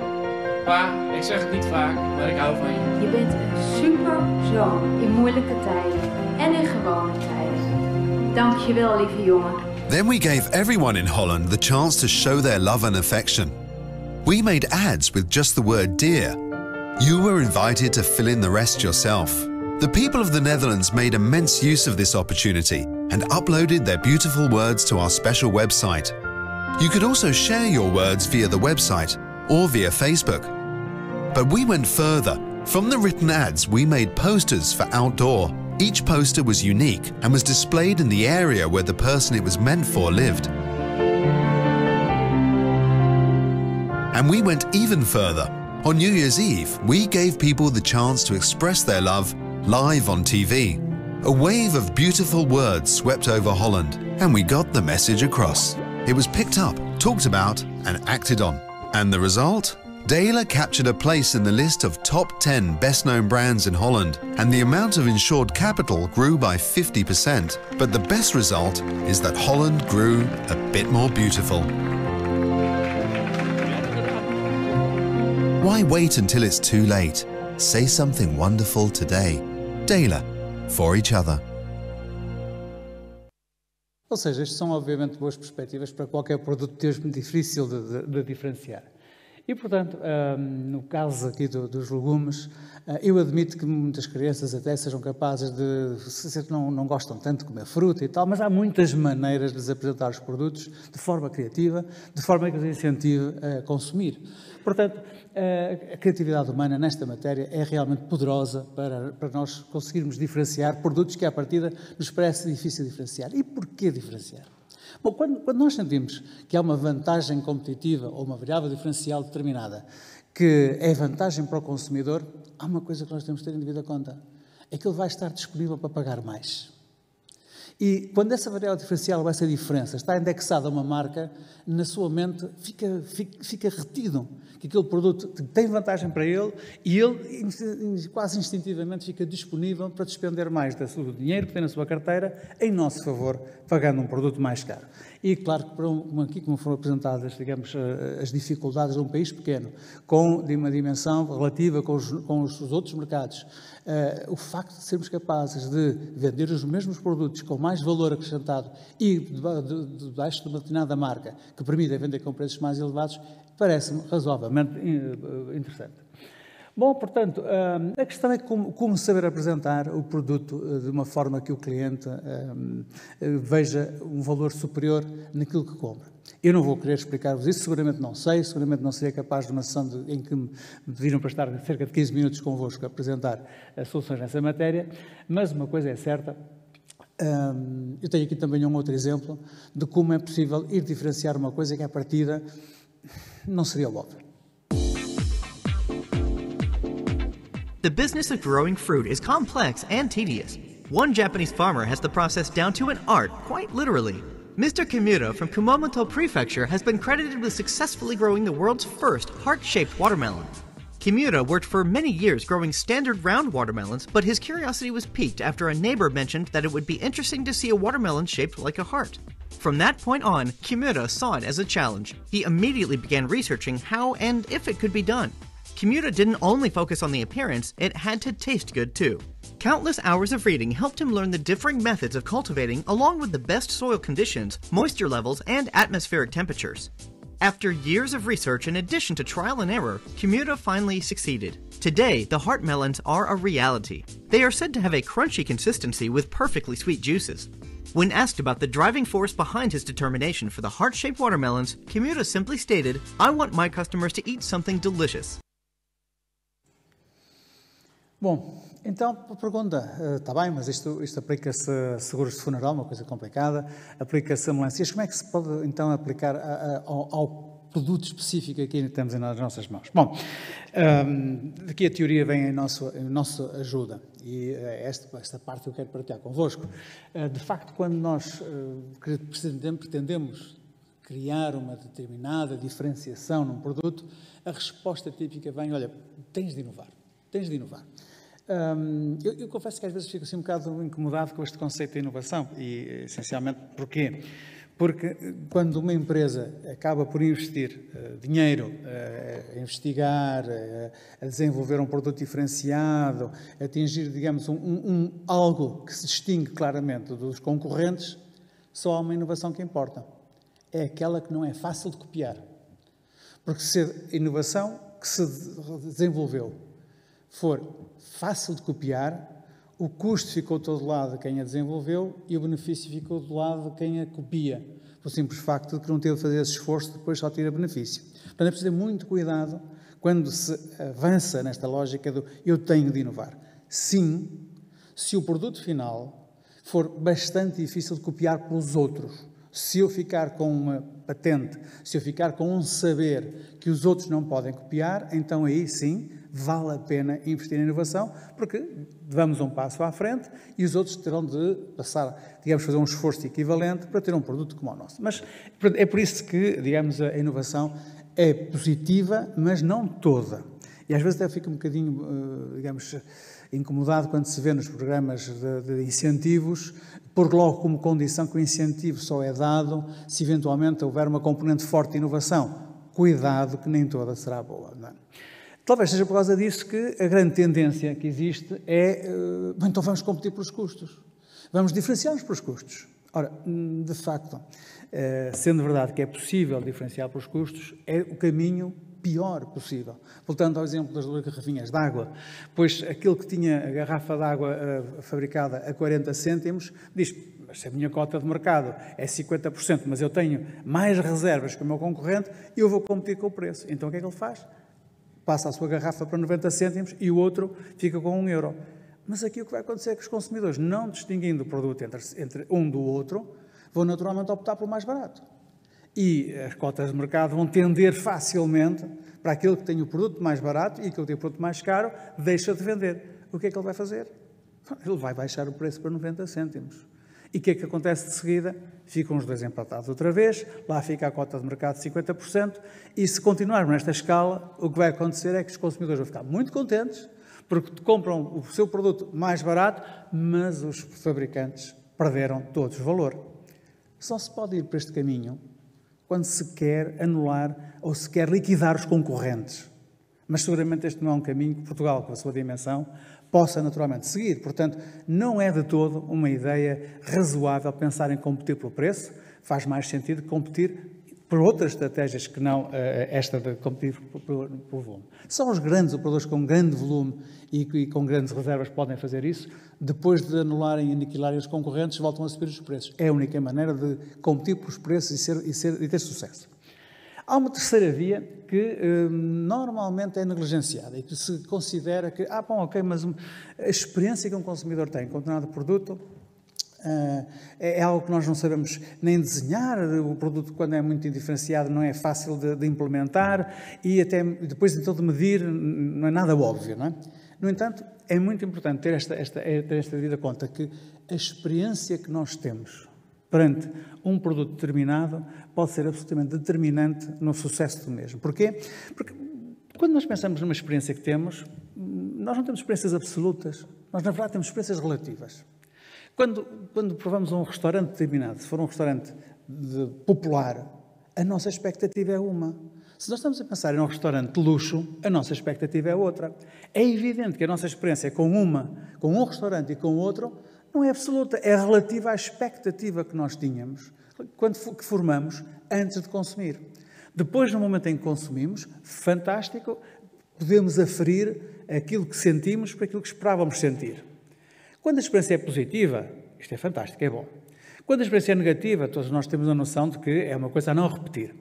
Pa, ik zeg het niet vaak, maar ik hou van je. Je bent een super zoon in moeilijke tijden en in gewone tijden. Dank je wel, lieve jongen. Then we gave everyone in Holland the chance to show their love and affection. We made ads with just the word dear. You were invited to fill in the rest yourself. The people of the Netherlands made immense use of this opportunity and uploaded their beautiful words to our special website. You could also share your words via the website or via Facebook. But we went further. From the written ads, we made posters for outdoor. Each poster was unique and was displayed in the area where the person it was meant for lived. And we went even further. On New Year's Eve, we gave people the chance to express their love live on TV. A wave of beautiful words swept over Holland, and we got the message across. It was picked up, talked about, and acted on. And the result? Dela captured a place in the list of top 10 best-known brands in Holland, and the amount of insured capital grew by 50%. But the best result is that Holland grew a bit more beautiful. Why wait until it's too late? Say something wonderful today. Dela, for each other. Ou seja, isto são obviamente boas perspectivas para qualquer produto mesmo difícil de diferenciar. E, portanto, no caso aqui dos legumes, eu admito que muitas crianças até sejam capazes de, não gostam tanto de comer fruta e tal, mas há muitas maneiras de lhes apresentar os produtos de forma criativa, de forma que os incentive a consumir. Portanto, a criatividade humana nesta matéria é realmente poderosa para nós conseguirmos diferenciar produtos que à partida nos parece difícil diferenciar. E porquê diferenciar? Bom, quando nós sentimos que há uma vantagem competitiva ou uma variável diferencial determinada que é vantagem para o consumidor, há uma coisa que nós temos de ter em devida conta, é que ele vai estar disponível para pagar mais. E quando essa variável diferencial ou essa diferença está indexada a uma marca, na sua mente fica retido que aquele produto tem vantagem para ele e ele quase instintivamente fica disponível para despender mais do dinheiro que tem na sua carteira em nosso favor, pagando um produto mais caro. E claro que aqui como foram apresentadas, digamos, as dificuldades de um país pequeno, com uma dimensão relativa com os outros mercados, o facto de sermos capazes de vender os mesmos produtos com mais valor acrescentado e debaixo de uma determinada marca que permite vender com preços mais elevados, parece-me razoavelmente interessante. Bom, portanto, a questão é como saber apresentar o produto de uma forma que o cliente veja um valor superior naquilo que compra. Eu não vou querer explicar-vos isso, seguramente não sei, seguramente não seria capaz de uma sessão em que me pediram para estar cerca de 15 minutos convosco a apresentar as soluções nessa matéria, mas uma coisa é certa, eu tenho aqui também um outro exemplo de como é possível ir diferenciar uma coisa que à partida não seria óbvio. The business of growing fruit is complex and tedious. One Japanese farmer has the process down to an art, quite literally. Mr. Kimura from Kumamoto Prefecture has been credited with successfully growing the world's first heart-shaped watermelon. Kimura worked for many years growing standard round watermelons, but his curiosity was piqued after a neighbor mentioned that it would be interesting to see a watermelon shaped like a heart. From that point on, Kimura saw it as a challenge. He immediately began researching how and if it could be done. Kimura didn't only focus on the appearance, it had to taste good too. Countless hours of reading helped him learn the differing methods of cultivating along with the best soil conditions, moisture levels, and atmospheric temperatures. After years of research in addition to trial and error, Kimura finally succeeded. Today, the heart melons are a reality. They are said to have a crunchy consistency with perfectly sweet juices. When asked about the driving force behind his determination for the heart-shaped watermelons, Kimura simply stated, "I want my customers to eat something delicious." Bom, então a pergunta, está bem, mas isto aplica-se a seguros de funeral, uma coisa complicada, aplica-se a melancias, como é que se pode então aplicar ao produto específico aqui que temos nas nossas mãos? Bom, aqui a teoria vem em nossa ajuda e esta parte eu quero partilhar convosco. De facto, quando nós pretendemos criar uma determinada diferenciação num produto, a resposta típica vem, olha, tens de inovar. Eu confesso que às vezes fico assim um bocado incomodado com este conceito de inovação e, essencialmente, porquê? Porque quando uma empresa acaba por investir dinheiro a investigar, a desenvolver um produto diferenciado, a atingir, digamos, algo que se distingue claramente dos concorrentes, só há uma inovação que importa. É aquela que não é fácil de copiar. Porque se a inovação que se desenvolveu for fácil de copiar, o custo ficou todo do lado de quem a desenvolveu e o benefício ficou do lado de quem a copia, pelo simples facto de que não teve de fazer esse esforço, depois só tira benefício. Portanto, é preciso ter muito cuidado quando se avança nesta lógica do eu tenho de inovar. Sim, se o produto final for bastante difícil de copiar pelos outros, se eu ficar com uma patente, se eu ficar com um saber que os outros não podem copiar, então aí sim vale a pena investir em inovação, porque vamos um passo à frente e os outros terão de passar, digamos, fazer um esforço equivalente para ter um produto como o nosso. Mas é por isso que, digamos, a inovação é positiva, mas não toda. E às vezes até fica um bocadinho, digamos, incomodado quando se vê nos programas de incentivos, por logo como condição que o incentivo só é dado se eventualmente houver uma componente forte de inovação. Cuidado que nem toda será boa, não é? Talvez seja por causa disso que a grande tendência que existe é, então vamos competir pelos custos, vamos diferenciar-nos pelos custos. Ora, de facto, sendo verdade que é possível diferenciar pelos custos, é o caminho pior possível. Voltando ao exemplo das duas garrafinhas de água, pois aquele que tinha a garrafa de água fabricada a 40 cêntimos, diz, mas se a minha cota de mercado é 50%, mas eu tenho mais reservas que o meu concorrente, eu vou competir com o preço. Então o que é que ele faz? Passa a sua garrafa para 90 cêntimos e o outro fica com €1. Mas aqui o que vai acontecer é que os consumidores, não distinguindo o produto entre um do outro, vão naturalmente optar pelo mais barato. E as cotas de mercado vão tender facilmente para aquele que tem o produto mais barato e aquele que tem o produto mais caro deixa de vender. O que é que ele vai fazer? Ele vai baixar o preço para 90 cêntimos. E o que é que acontece de seguida? Ficam os dois empatados outra vez, lá fica a cota de mercado de 50%, e se continuarmos nesta escala, o que vai acontecer é que os consumidores vão ficar muito contentes, porque compram o seu produto mais barato, mas os fabricantes perderam todos o valor. Só se pode ir por este caminho quando se quer anular ou se quer liquidar os concorrentes. Mas seguramente este não é um caminho que Portugal, com a sua dimensão, possa naturalmente seguir. Portanto, não é de todo uma ideia razoável pensar em competir pelo preço. Faz mais sentido competir por outras estratégias que não esta de competir pelo volume. Só os grandes operadores com grande volume e com grandes reservas podem fazer isso. Depois de anularem e aniquilarem os concorrentes, voltam a subir os preços. É a única maneira de competir pelos preços e ter sucesso. Há uma terceira via que normalmente é negligenciada e que se considera que, mas a experiência que um consumidor tem com um determinado produto é algo que nós não sabemos nem desenhar. O produto, quando é muito indiferenciado, não é fácil de implementar e até depois então de medir não é nada óbvio, não é? No entanto, é muito importante ter esta devida conta que a experiência que nós temos perante um produto determinado pode ser absolutamente determinante no sucesso do mesmo. Porquê? Porque Quando nós pensamos numa experiência que temos, nós não temos experiências absolutas, nós na verdade temos experiências relativas. Quando provamos um restaurante determinado, se for um restaurante popular, a nossa expectativa é uma. Se nós estamos a pensar em um restaurante de luxo, a nossa expectativa é outra. É evidente que a nossa experiência com um restaurante e com outro, não é absoluta, é relativa à expectativa que nós tínhamos, que formamos antes de consumir. Depois, no momento em que consumimos, fantástico, podemos aferir aquilo que sentimos para aquilo que esperávamos sentir. Quando a experiência é positiva, isto é fantástico, é bom. Quando a experiência é negativa, todos nós temos a noção de que é uma coisa a não repetir.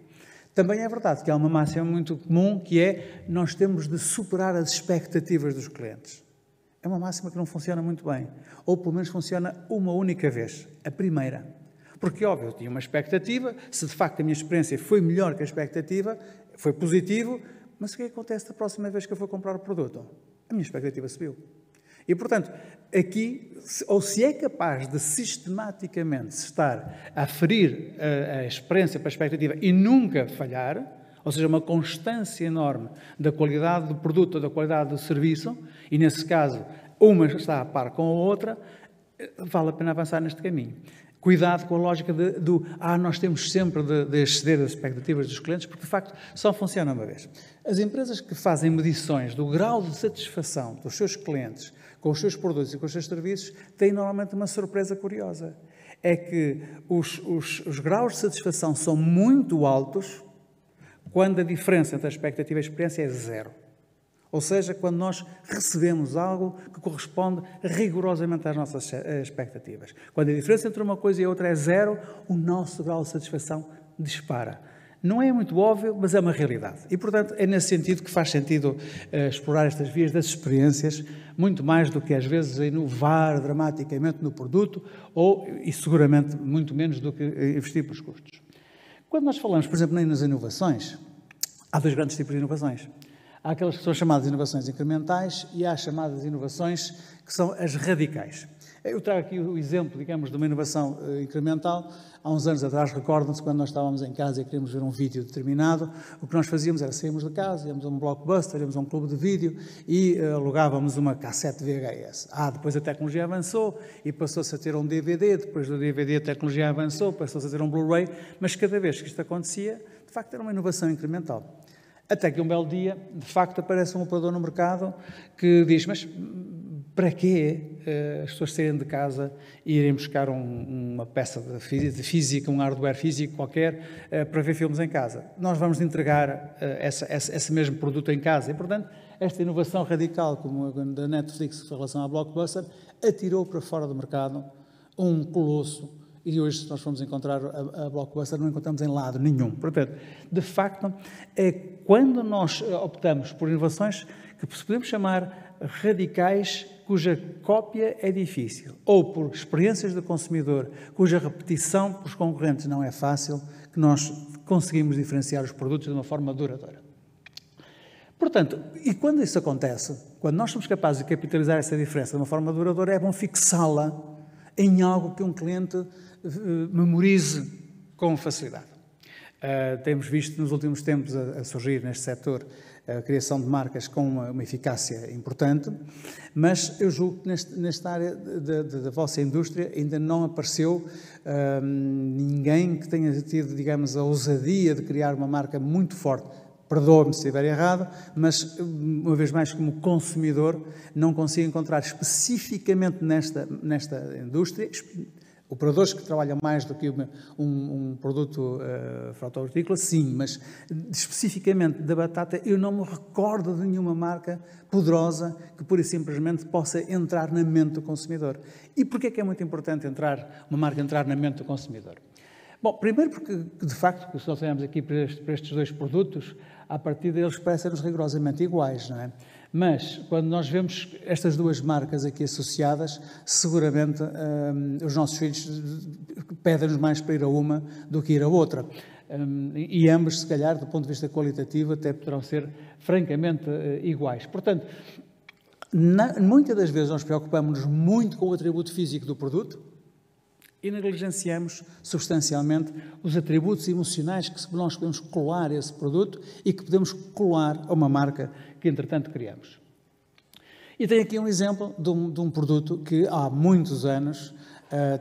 Também é verdade que há uma máxima muito comum, que é nós temos de superar as expectativas dos clientes. É uma máxima que não funciona muito bem, ou pelo menos funciona uma única vez, a primeira. Porque, óbvio, eu tinha uma expectativa, se de facto a minha experiência foi melhor que a expectativa, foi positivo, mas o que acontece da próxima vez que eu for comprar o produto? A minha expectativa subiu. E, portanto, aqui, ou se é capaz de sistematicamente estar a aferir a experiência para a expectativa e nunca falhar, ou seja, uma constância enorme da qualidade do produto ou da qualidade do serviço, e nesse caso uma está a par com a outra, vale a pena avançar neste caminho. Cuidado com a lógica nós temos sempre de exceder as expectativas dos clientes, porque de facto só funciona uma vez. As empresas que fazem medições do grau de satisfação dos seus clientes com os seus produtos e com os seus serviços têm normalmente uma surpresa curiosa. É que os graus de satisfação são muito altos quando a diferença entre a expectativa e a experiência é zero. Ou seja, quando nós recebemos algo que corresponde rigorosamente às nossas expectativas. Quando a diferença entre uma coisa e outra é zero, o nosso grau de satisfação dispara. Não é muito óbvio, mas é uma realidade. E, portanto, é nesse sentido que faz sentido explorar estas vias das experiências, muito mais do que, às vezes, inovar dramaticamente no produto, e seguramente muito menos do que investir pelos custos. Quando nós falamos, por exemplo, nas inovações, há dois grandes tipos de inovações. Há aquelas que são chamadas inovações incrementais e há as chamadas inovações que são as radicais. Eu trago aqui o exemplo, digamos, de uma inovação incremental. Há uns anos atrás, recordam-se, quando nós estávamos em casa e queríamos ver um vídeo determinado, o que nós fazíamos era saímos de casa, íamos a um Blockbuster, íamos a um clube de vídeo e alugávamos uma cassete VHS. Depois a tecnologia avançou e passou-se a ter um DVD, depois do DVD a tecnologia avançou, passou-se a ter um Blu-ray, mas cada vez que isto acontecia, de facto era uma inovação incremental. Até que um belo dia, de facto, aparece um operador no mercado que diz, mas para quê as pessoas saírem de casa e irem buscar uma peça de física, um hardware físico qualquer, para ver filmes em casa? Nós vamos entregar esse mesmo produto em casa. E, portanto, esta inovação radical, como a da Netflix em relação à Blockbuster, atirou para fora do mercado um colosso. E hoje, se nós formos encontrar a Blockbuster, não encontramos em lado nenhum. Portanto, de facto, é quando nós optamos por inovações que podemos chamar radicais, cuja cópia é difícil, ou por experiências do consumidor, cuja repetição pelos concorrentes não é fácil, que nós conseguimos diferenciar os produtos de uma forma duradoura. Portanto, e quando isso acontece, quando nós somos capazes de capitalizar essa diferença de uma forma duradoura, é bom fixá-la em algo que um cliente memorize com facilidade. Temos visto nos últimos tempos a surgir neste setor a criação de marcas com uma eficácia importante, mas eu julgo que nesta área da vossa indústria ainda não apareceu ninguém que tenha tido, digamos, a ousadia de criar uma marca muito forte. Perdoa-me se estiver errado, mas, uma vez mais, como consumidor, não consigo encontrar especificamente nesta indústria operadores que trabalham mais do que um produto frutihortícola, sim, mas especificamente da batata eu não me recordo de nenhuma marca poderosa que pura e simplesmente possa entrar na mente do consumidor. E porquê é que é muito importante uma marca entrar na mente do consumidor? Bom, primeiro porque, de facto, se nós olhamos aqui para estes dois produtos, a partir deles parecem-nos rigorosamente iguais, não é? Mas, quando nós vemos estas duas marcas aqui associadas, seguramente os nossos filhos pedem-nos mais para ir a uma do que ir a outra. E ambos, se calhar, do ponto de vista qualitativo, até poderão ser francamente iguais. Portanto, muitas das vezes nós preocupamos-nos muito com o atributo físico do produto E negligenciamos substancialmente os atributos emocionais que nós podemos colar a esse produto e que podemos colar a uma marca que, entretanto, criamos. E tenho aqui um exemplo de um produto que há muitos anos,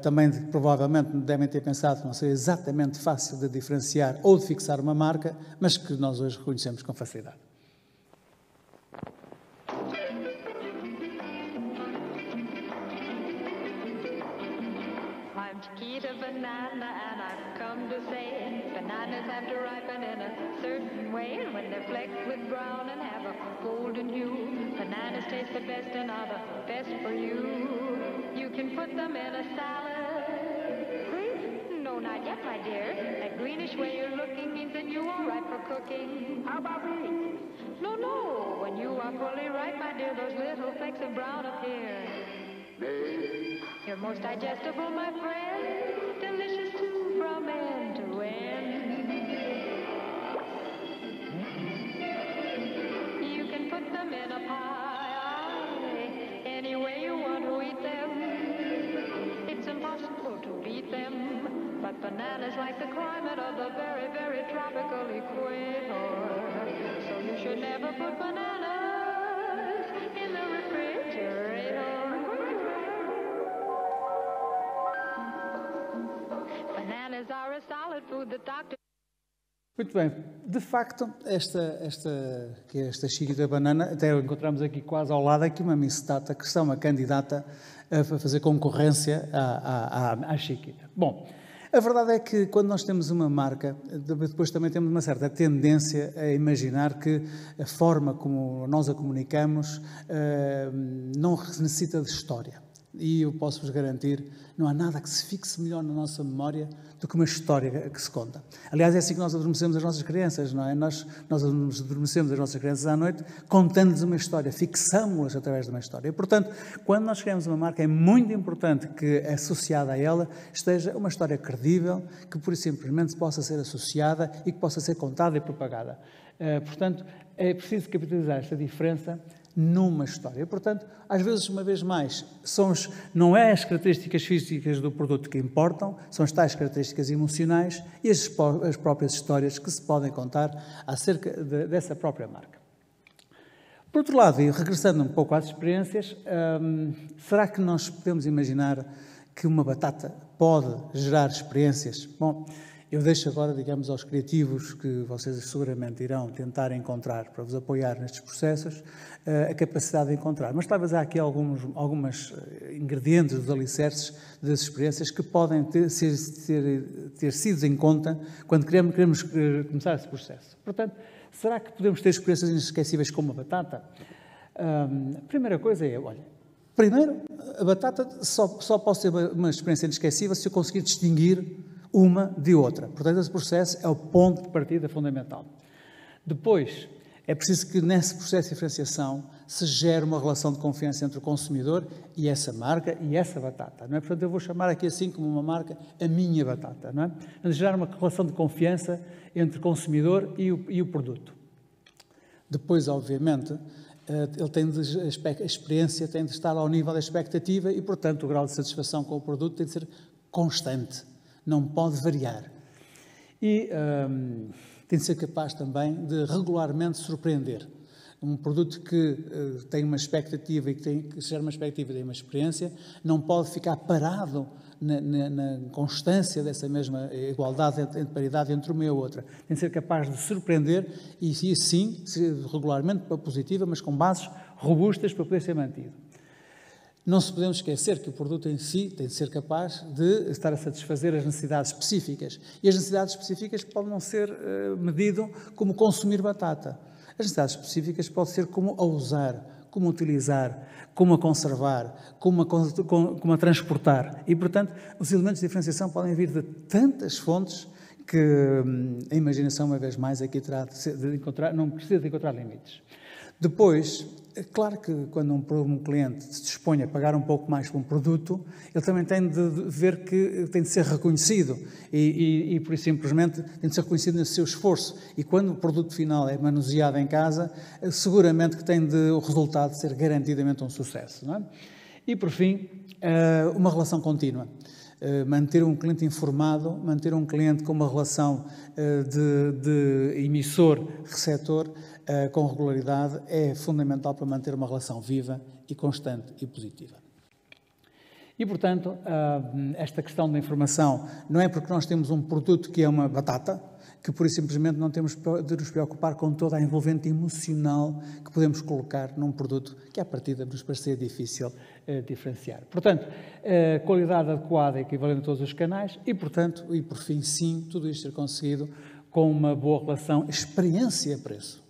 também provavelmente devem ter pensado que não seria exatamente fácil de diferenciar ou de fixar uma marca, mas que nós hoje reconhecemos com facilidade. I'm Chiquita Banana and I've come to say bananas have to ripen in a certain way, and when they're flecked with brown and have a golden hue, bananas taste the best and are the best for you. You can put them in a salad. Green? No, not yet, my dear. That greenish way you're looking means that you are ripe for cooking. How about me? No, no. When you are fully ripe, my dear, those little flecks of brown appear. You're most digestible, my friend, delicious too from end to end. You can put them in a pie, any way you want to eat them. It's impossible to beat them, but bananas like the climate of the very, very tropical equator. So you should never put bananas in the refrigerator. Bananas are a solid food that doctors... Muito bem, de facto, esta Chiquita Banana, até encontramos aqui quase ao lado aqui uma Miss Data, que são uma candidata a fazer concorrência à Chiquita. Bom, a verdade é que quando nós temos uma marca, depois também temos uma certa tendência a imaginar que a forma como nós a comunicamos não necessita de história. E eu posso-vos garantir, não há nada que se fixe melhor na nossa memória do que uma história que se conta. Aliás, é assim que nós adormecemos as nossas crianças, não é? Nós adormecemos as nossas crianças à noite contando-lhes uma história, fixamos-las através de uma história. E, portanto, quando nós criamos uma marca, é muito importante que associada a ela esteja uma história credível, que pura e simplesmente possa ser associada e que possa ser contada e propagada. Portanto, é preciso capitalizar esta diferença numa história. Portanto, às vezes, uma vez mais, não é as características físicas do produto que importam, são as tais características emocionais e as próprias histórias que se podem contar acerca dessa própria marca. Por outro lado, e regressando um pouco às experiências, será que nós podemos imaginar que uma batata pode gerar experiências? Bom, eu deixo agora, digamos, aos criativos que vocês seguramente irão tentar encontrar para vos apoiar nestes processos, a capacidade de encontrar. Mas talvez há aqui alguns ingredientes, os alicerces das experiências que podem ter sido em conta quando queremos começar esse processo. Portanto, será que podemos ter experiências inesquecíveis com uma batata? A primeira coisa é, olha, primeiro, a batata só pode ser uma experiência inesquecível se eu conseguir distinguir uma de outra. Portanto, esse processo é o ponto de partida fundamental. Depois, é preciso que nesse processo de diferenciação se gere uma relação de confiança entre o consumidor e essa marca e essa batata, não é? Portanto, eu vou chamar aqui assim como uma marca a minha batata, não é? Gerar uma relação de confiança entre o consumidor e o produto. Depois, obviamente, a experiência tem de estar ao nível da expectativa e, portanto, o grau de satisfação com o produto tem de ser constante. Não pode variar. E tem de ser capaz também de regularmente surpreender. Um produto que tem uma expectativa e que gera uma expectativa e tem uma experiência, não pode ficar parado na constância dessa mesma igualdade, entre paridade entre uma e a outra. Tem de ser capaz de surpreender e, sim, regularmente positiva, mas com bases robustas para poder ser mantido. Não se podemos esquecer que o produto em si tem de ser capaz de estar a satisfazer as necessidades específicas. E as necessidades específicas podem não ser medido como consumir batata. As necessidades específicas podem ser como a usar, como a utilizar, como a conservar, como a transportar. E, portanto, os elementos de diferenciação podem vir de tantas fontes que a imaginação, uma vez mais, aqui terá de encontrar, não precisa de encontrar limites. Depois, é claro que quando um cliente se dispõe a pagar um pouco mais por um produto, ele também tem de ver que tem de ser reconhecido e por isso simplesmente tem de ser reconhecido nesse seu esforço. E quando o produto final é manuseado em casa, seguramente que tem o resultado de ser garantidamente um sucesso, não é? E por fim, uma relação contínua. Manter um cliente informado, manter um cliente com uma relação de emissor-receptor com regularidade é fundamental para manter uma relação viva e constante e positiva. E, portanto, esta questão da informação não é porque nós temos um produto que é uma batata, que por isso simplesmente não temos de nos preocupar com toda a envolvente emocional que podemos colocar num produto que, à partida, nos parecer difícil diferenciar. Portanto, qualidade adequada e equivalente a todos os canais e, portanto, e por fim, sim, tudo isto ser conseguido com uma boa relação experiência-preço.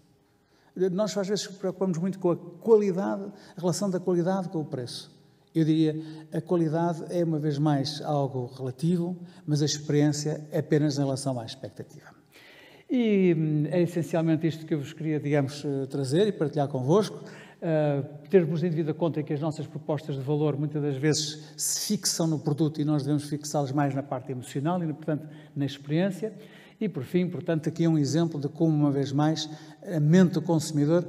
Nós, às vezes, preocupamos muito com a qualidade, a relação da qualidade com o preço. Eu diria, a qualidade é, uma vez mais, algo relativo, mas a experiência é apenas em relação à expectativa. E é essencialmente isto que eu vos queria, digamos, trazer e partilhar convosco. Termos em devida conta que as nossas propostas de valor muitas das vezes se fixam no produto e nós devemos fixá-las mais na parte emocional e, portanto, na experiência. E, por fim, portanto, aqui é um exemplo de como, uma vez mais, a mente do consumidor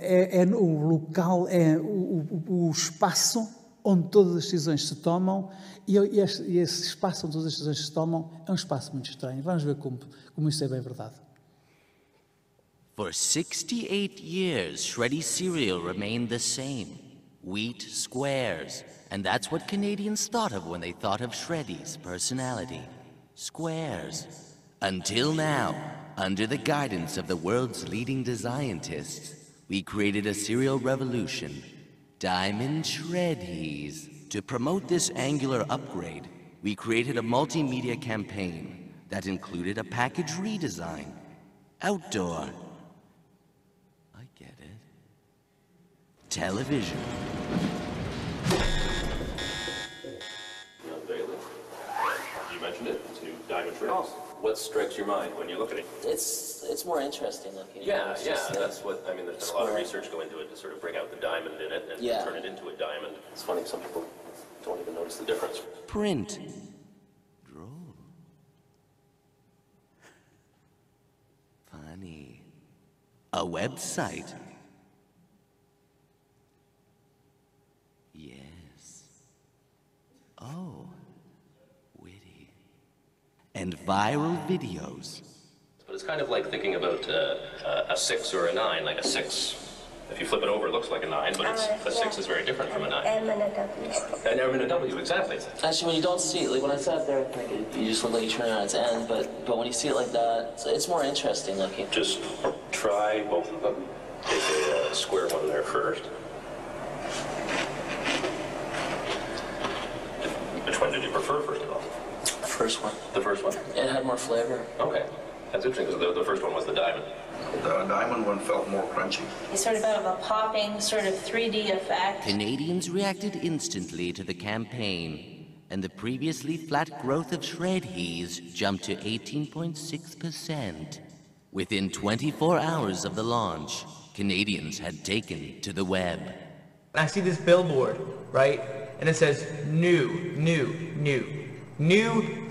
é o local, é o espaço onde todas as decisões se tomam e esse espaço onde todas as decisões se tomam é um espaço muito estranho. Vamos ver como isso é bem verdade. For 68 years, Shreddy cereal remained the same. Wheat squares. And that's what Canadians thought of when they thought of Shreddy's personality. Squares. Until now, under the guidance of the world's leading scientists, we created a cereal revolution, Diamond Shreddies. To promote this angular upgrade, we created a multimedia campaign that included a package redesign, outdoor, I get it, television. You mentioned it, it's new Diamond Shreddies. Oh. What strikes your mind when you look at it? It's more interesting looking. Yeah, that's what, I mean, there's been a lot of research go into it to sort of bring out the diamond in it and turn it into a diamond. It's funny, some people don't even notice the difference. Print. Droll. Funny. A website. Yes. Oh. And viral videos. But it's kind of like thinking about a 6 or a 9, like a 6. If you flip it over, it looks like a 9, but a 6 is very different from a 9. M and a W. An M and a W, exactly. Actually, when you don't see it, like when I sat there, you just look like you turn around its end, but when you see it like that, it's more interesting looking. Just try both of them. Take a square one there first. Which one did you prefer, first of all? First one. The first one? It had more flavor. Okay. That's interesting, because the first one was the diamond. The diamond one felt more crunchy. It's sort of out of a popping, sort of 3D effect. Canadians reacted instantly to the campaign, and the previously flat growth of Shreddies jumped to 18.6%. Within 24 hours of the launch, Canadians had taken to the web. I see this billboard, right? And it says, new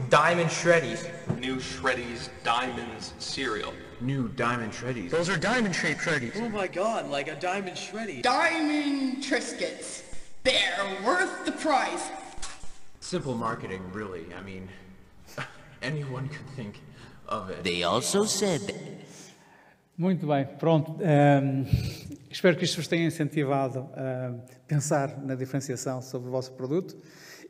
Diamond Shreddies. New Shreddies Diamonds cereal. New Diamond Shreddies. Those are diamond-shaped Shreddies. Oh my god, like a Diamond Shreddy. Diamond Triscuits. They're worth the price. Simple marketing, really. I mean, anyone could think of it. They also said... Muito bem, pronto. Espero que isto vos tenha incentivado a pensar na diferenciação sobre o vosso produto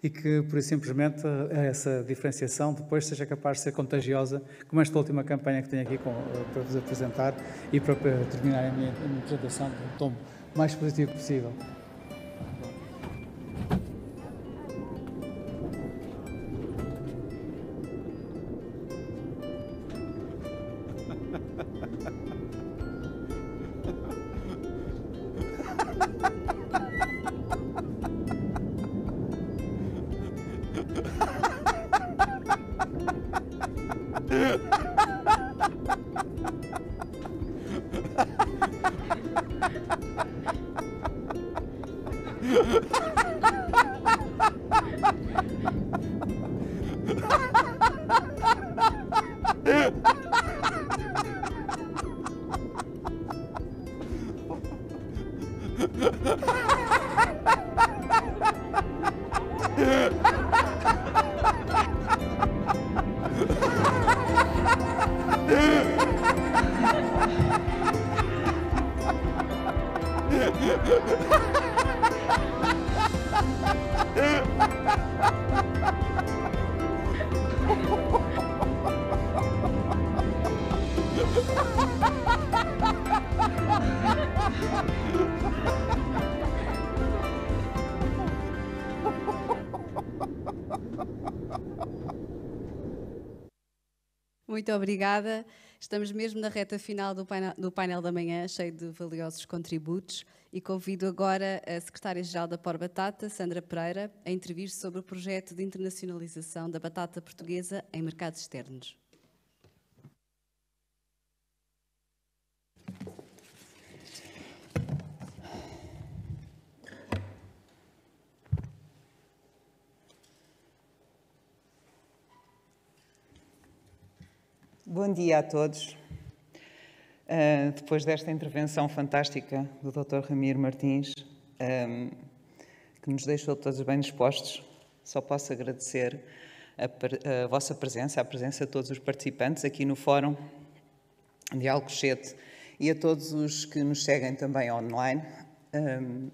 e que, por isso, simplesmente, essa diferenciação depois seja capaz de ser contagiosa, como esta última campanha que tenho aqui para vos apresentar e para terminar a minha apresentação de um tom mais positivo possível. Muito obrigada. Estamos mesmo na reta final do painel da manhã, cheio de valiosos contributos, e convido agora a Secretária-Geral da Por Batata, Sandra Pereira, a intervir sobre o projeto de internacionalização da batata portuguesa em mercados externos. Bom dia a todos. Depois desta intervenção fantástica do Dr. Ramiro Martins, que nos deixou todos bem dispostos, só posso agradecer a vossa presença, a presença de todos os participantes aqui no Fórum de Alcochete e a todos os que nos seguem também online.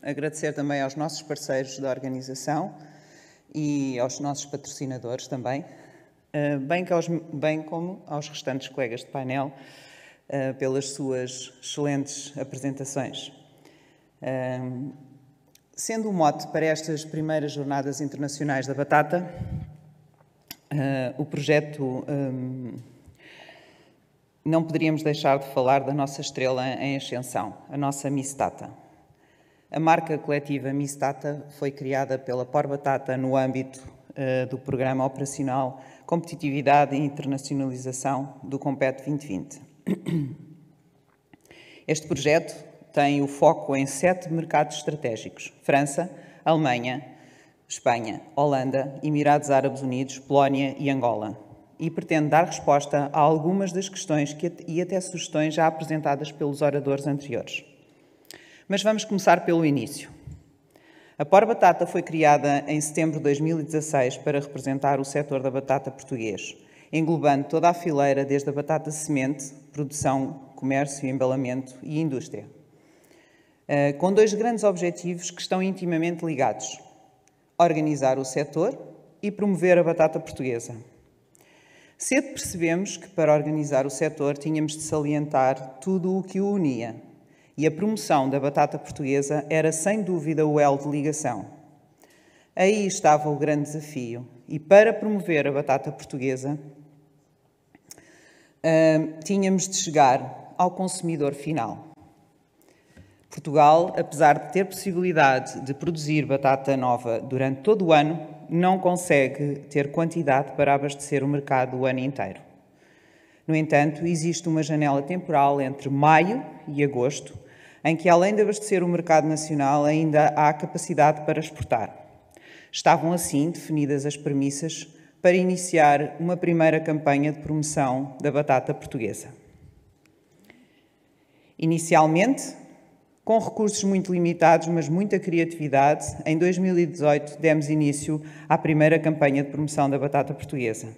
Agradecer também aos nossos parceiros da organização e aos nossos patrocinadores também, bem como aos restantes colegas de painel, pelas suas excelentes apresentações. Sendo o mote para estas primeiras Jornadas Internacionais da Batata, o projeto, não poderíamos deixar de falar da nossa estrela em ascensão, a nossa Miss Tata. A marca coletiva Miss Tata foi criada pela Por Batata no âmbito do Programa Operacional Competitividade e Internacionalização do Compete 2020. Este projeto tem o foco em 7 mercados estratégicos: França, Alemanha, Espanha, Holanda, Emirados Árabes Unidos, Polónia e Angola, e pretende dar resposta a algumas das questões e até sugestões já apresentadas pelos oradores anteriores. Mas vamos começar pelo início. A Por Batata foi criada em setembro de 2016 para representar o setor da batata português, englobando toda a fileira desde a batata semente, produção, comércio, embalamento e indústria, com 2 grandes objetivos que estão intimamente ligados: organizar o setor e promover a batata portuguesa. Cedo percebemos que para organizar o setor tínhamos de salientar tudo o que o unia, e a promoção da batata portuguesa era sem dúvida o elo de ligação. Aí estava o grande desafio, e para promover a batata portuguesa tínhamos de chegar ao consumidor final. Portugal, apesar de ter possibilidade de produzir batata nova durante todo o ano, não consegue ter quantidade para abastecer o mercado o ano inteiro. No entanto, existe uma janela temporal entre maio e agosto, em que, além de abastecer o mercado nacional, ainda há capacidade para exportar. Estavam, assim, definidas as premissas para iniciar uma primeira campanha de promoção da batata portuguesa. Inicialmente, com recursos muito limitados, mas muita criatividade, em 2018 demos início à primeira campanha de promoção da batata portuguesa,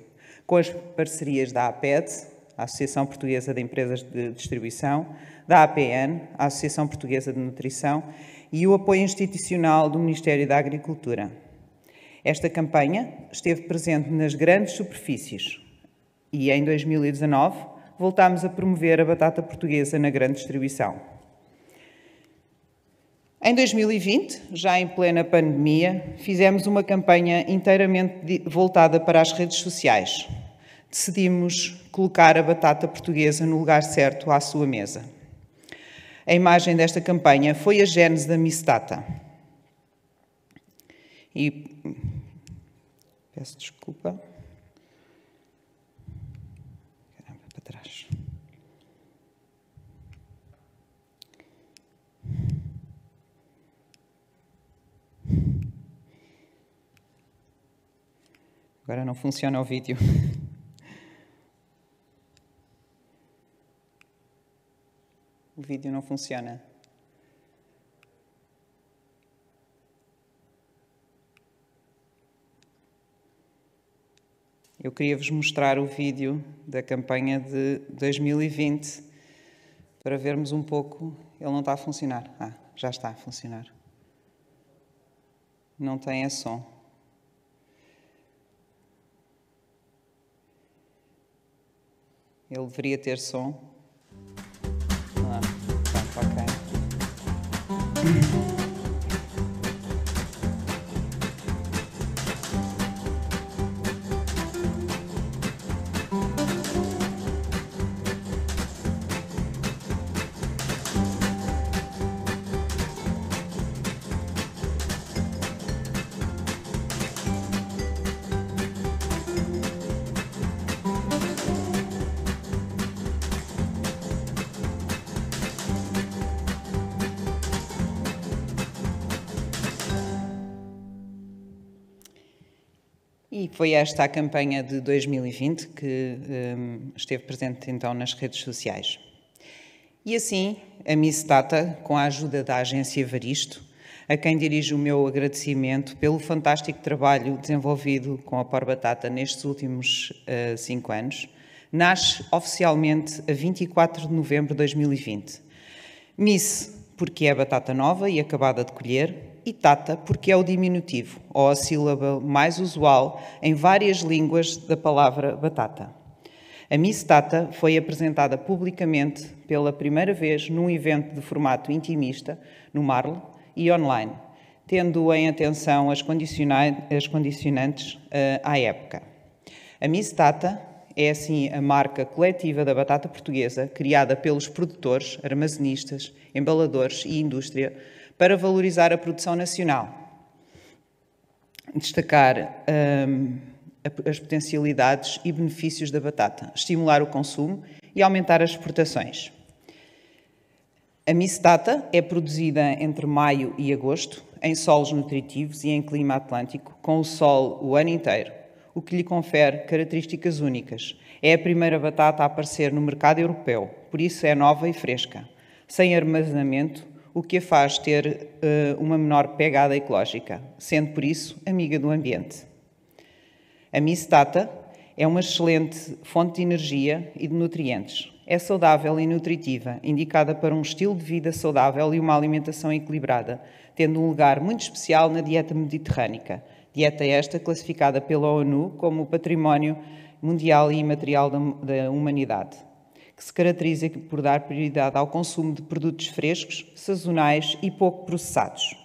com as parcerias da APED, a Associação Portuguesa de Empresas de Distribuição, da APN, a Associação Portuguesa de Nutrição, e o apoio institucional do Ministério da Agricultura. Esta campanha esteve presente nas grandes superfícies e, em 2019, voltámos a promover a batata portuguesa na grande distribuição. Em 2020, já em plena pandemia, fizemos uma campanha inteiramente voltada para as redes sociais. Decidimos colocar a batata portuguesa no lugar certo à sua mesa. A imagem desta campanha foi a gênese da Miss Tata. E peço desculpa. Caramba, para trás. Agora não funciona o vídeo. O vídeo não funciona. Eu queria vos mostrar o vídeo da campanha de 2020 para vermos um pouco. Ele não está a funcionar. Ah, já está a funcionar. Não tem a som. Ele deveria ter som. Ok. E foi esta a campanha de 2020 que esteve presente então nas redes sociais. E assim, a Miss Data, com a ajuda da agência Varisto, a quem dirijo o meu agradecimento pelo fantástico trabalho desenvolvido com a Por Batata nestes últimos 5 anos, nasce oficialmente a 24 de novembro de 2020. Miss, porque é batata nova e acabada de colher, e Tata, porque é o diminutivo, ou a sílaba mais usual em várias línguas da palavra batata. A Miss Tata foi apresentada publicamente pela primeira vez num evento de formato intimista, no Marle, e online, tendo em atenção as condicionantes à época. A Miss Tata é, assim, a marca coletiva da batata portuguesa, criada pelos produtores, armazenistas, embaladores e indústria, para valorizar a produção nacional, destacar as potencialidades e benefícios da batata, estimular o consumo e aumentar as exportações. A Miss Data é produzida entre maio e agosto, em solos nutritivos e em clima atlântico, com o sol o ano inteiro, o que lhe confere características únicas. É a primeira batata a aparecer no mercado europeu, por isso é nova e fresca, sem armazenamento, o que a faz ter uma menor pegada ecológica, sendo por isso amiga do ambiente. A Miss Data é uma excelente fonte de energia e de nutrientes. É saudável e nutritiva, indicada para um estilo de vida saudável e uma alimentação equilibrada, tendo um lugar muito especial na dieta mediterrânica. Dieta esta classificada pela ONU como Património Mundial e Imaterial da Humanidade, que se caracteriza por dar prioridade ao consumo de produtos frescos, sazonais e pouco processados.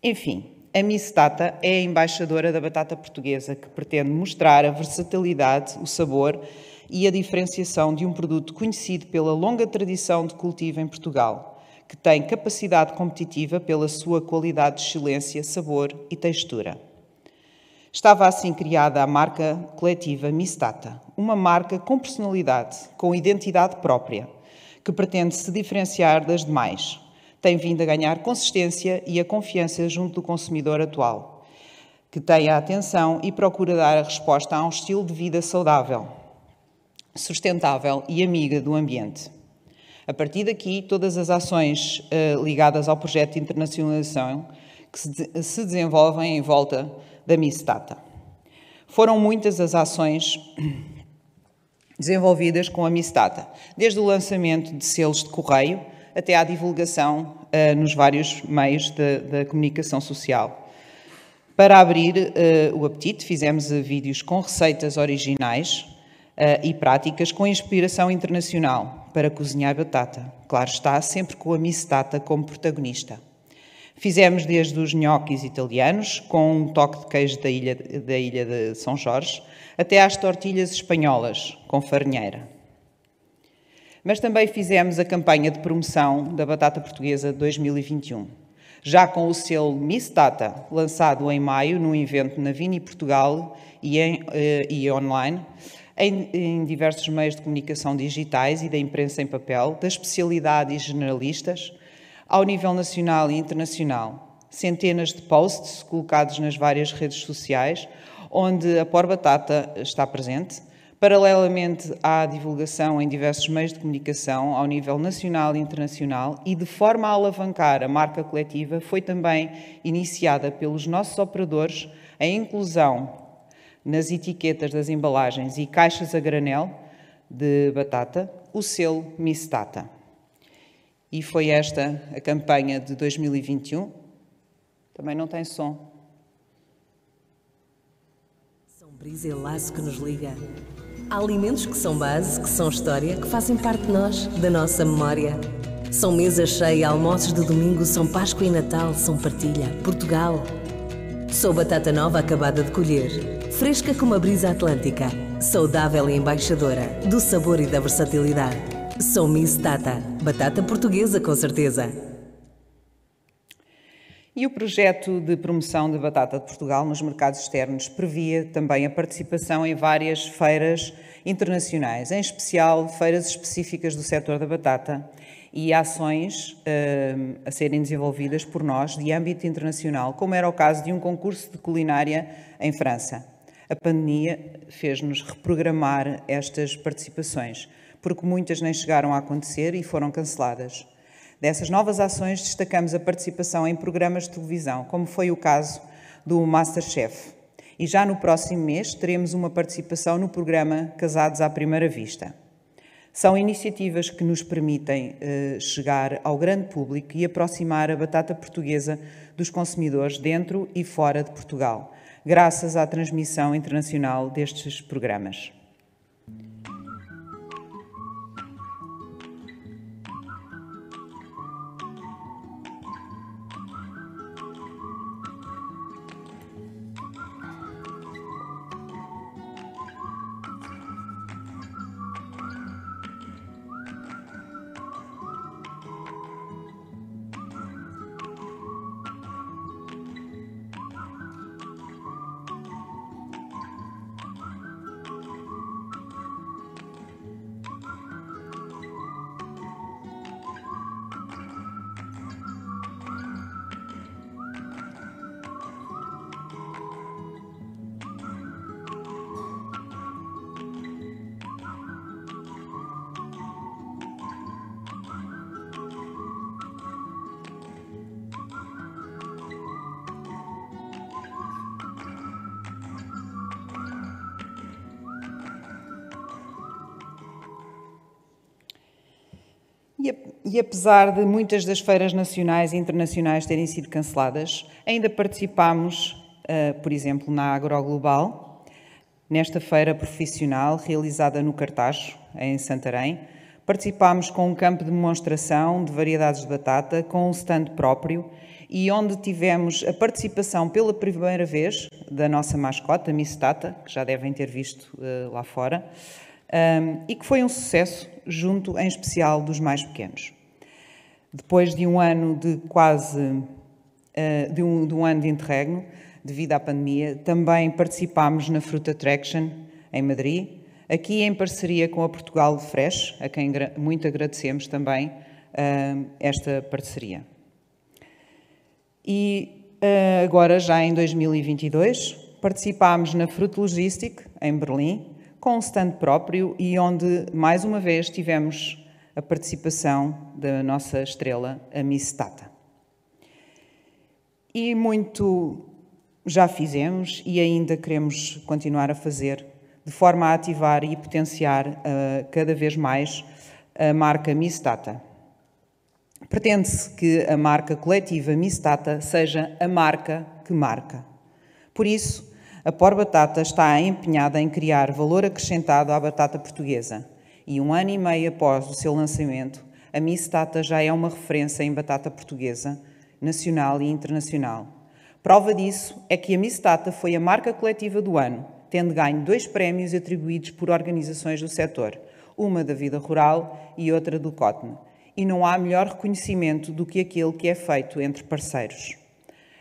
Enfim, a Miss Data é a embaixadora da batata portuguesa, que pretende mostrar a versatilidade, o sabor e a diferenciação de um produto conhecido pela longa tradição de cultivo em Portugal, que tem capacidade competitiva pela sua qualidade de excelência, sabor e textura. Estava assim criada a marca coletiva Miss Data, uma marca com personalidade, com identidade própria, que pretende se diferenciar das demais. Tem vindo a ganhar consistência e a confiança junto do consumidor atual, que tem a atenção e procura dar a resposta a um estilo de vida saudável, sustentável e amiga do ambiente. A partir daqui, todas as ações ligadas ao projeto de internacionalização que se desenvolvem em volta da Miss Data. Foram muitas as ações desenvolvidas com a Miss Data, desde o lançamento de selos de correio até à divulgação nos vários meios da comunicação social. Para abrir o apetite, fizemos vídeos com receitas originais e práticas com inspiração internacional para cozinhar batata. Claro está, sempre com a Miss Data como protagonista. Fizemos desde os nhoquis italianos, com um toque de queijo da ilha de São Jorge, até às tortilhas espanholas, com farinheira. Mas também fizemos a campanha de promoção da batata portuguesa de 2021, já com o selo Miss Data, lançado em maio num evento na Vini Portugal e online, em diversos meios de comunicação digitais e da imprensa em papel, da especialidade e generalistas, ao nível nacional e internacional. Centenas de posts colocados nas várias redes sociais, onde a Por Batata está presente, paralelamente à divulgação em diversos meios de comunicação ao nível nacional e internacional, e de forma a alavancar a marca coletiva, foi também iniciada pelos nossos operadores a inclusão nas etiquetas das embalagens e caixas a granel de batata, o selo Miss Data. E foi esta a campanha de 2021. Também não tem som. São brisa e laço que nos liga. Há alimentos que são base, que são história, que fazem parte de nós, da nossa memória. São mesa cheia, almoços de domingo, são Páscoa e Natal, são partilha. Portugal. Sou batata nova acabada de colher, fresca como a brisa atlântica, saudável e embaixadora do sabor e da versatilidade. Sou Miss Data, batata portuguesa com certeza. E o projeto de promoção de batata de Portugal nos mercados externos previa também a participação em várias feiras internacionais, em especial feiras específicas do setor da batata e ações a serem desenvolvidas por nós de âmbito internacional, como era o caso de um concurso de culinária em França. A pandemia fez-nos reprogramar estas participações, porque muitas nem chegaram a acontecer e foram canceladas. Dessas novas ações destacamos a participação em programas de televisão, como foi o caso do MasterChef. E já no próximo mês teremos uma participação no programa Casados à Primeira Vista. São iniciativas que nos permitem chegar ao grande público e aproximar a batata portuguesa dos consumidores dentro e fora de Portugal, graças à transmissão internacional destes programas. E apesar de muitas das feiras nacionais e internacionais terem sido canceladas, ainda participámos, por exemplo, na Agroglobal, nesta feira profissional realizada no Cartacho, em Santarém. Participámos com um campo de demonstração de variedades de batata, com um stand próprio, e onde tivemos a participação pela primeira vez da nossa mascote, a Miss Tata, que já devem ter visto lá fora, e que foi um sucesso, junto em especial dos mais pequenos. Depois de um ano de um ano de interregno, devido à pandemia, também participámos na Fruit Attraction, em Madrid, aqui em parceria com a Portugal Fresh, a quem muito agradecemos também esta parceria. E agora, já em 2022, participámos na Fruit Logistic, em Berlim, com um stand próprio e onde, mais uma vez, tivemos a participação da nossa estrela, a Miss Tata. E muito já fizemos e ainda queremos continuar a fazer, de forma a ativar e potenciar cada vez mais a marca Miss Tata. Pretende-se que a marca coletiva Miss Tata seja a marca que marca. Por isso, a Por Batata está empenhada em criar valor acrescentado à batata portuguesa e um ano e meio após o seu lançamento, a Miss Tata já é uma referência em batata portuguesa, nacional e internacional. Prova disso é que a Miss Tata foi a marca coletiva do ano, tendo ganho 2 prémios atribuídos por organizações do setor, uma da vida rural e outra do Cotton. E não há melhor reconhecimento do que aquele que é feito entre parceiros.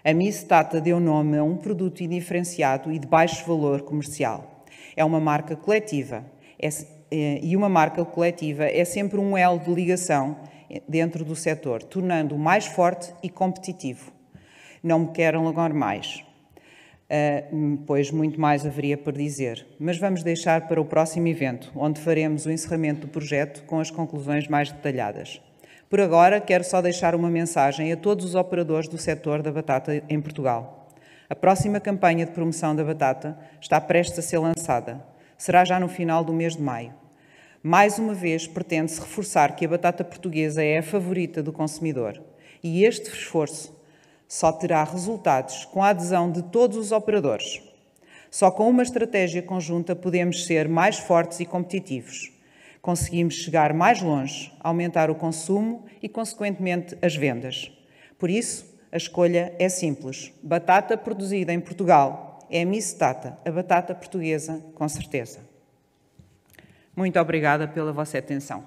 A Miss Tata deu nome a um produto indiferenciado e de baixo valor comercial. É uma marca coletiva, e uma marca coletiva é sempre um elo de ligação dentro do setor, tornando-o mais forte e competitivo. Não me quero alongar mais, pois muito mais haveria por dizer, mas vamos deixar para o próximo evento, onde faremos o encerramento do projeto com as conclusões mais detalhadas. Por agora, quero só deixar uma mensagem a todos os operadores do setor da batata em Portugal. A próxima campanha de promoção da batata está prestes a ser lançada. Será já no final do mês de maio. Mais uma vez, pretende-se reforçar que a batata portuguesa é a favorita do consumidor. E este esforço só terá resultados com a adesão de todos os operadores. Só com uma estratégia conjunta podemos ser mais fortes e competitivos. Conseguimos chegar mais longe, aumentar o consumo e, consequentemente, as vendas. Por isso, a escolha é simples. Batata produzida em Portugal é a Miss Tata, a batata portuguesa, com certeza. Muito obrigada pela vossa atenção.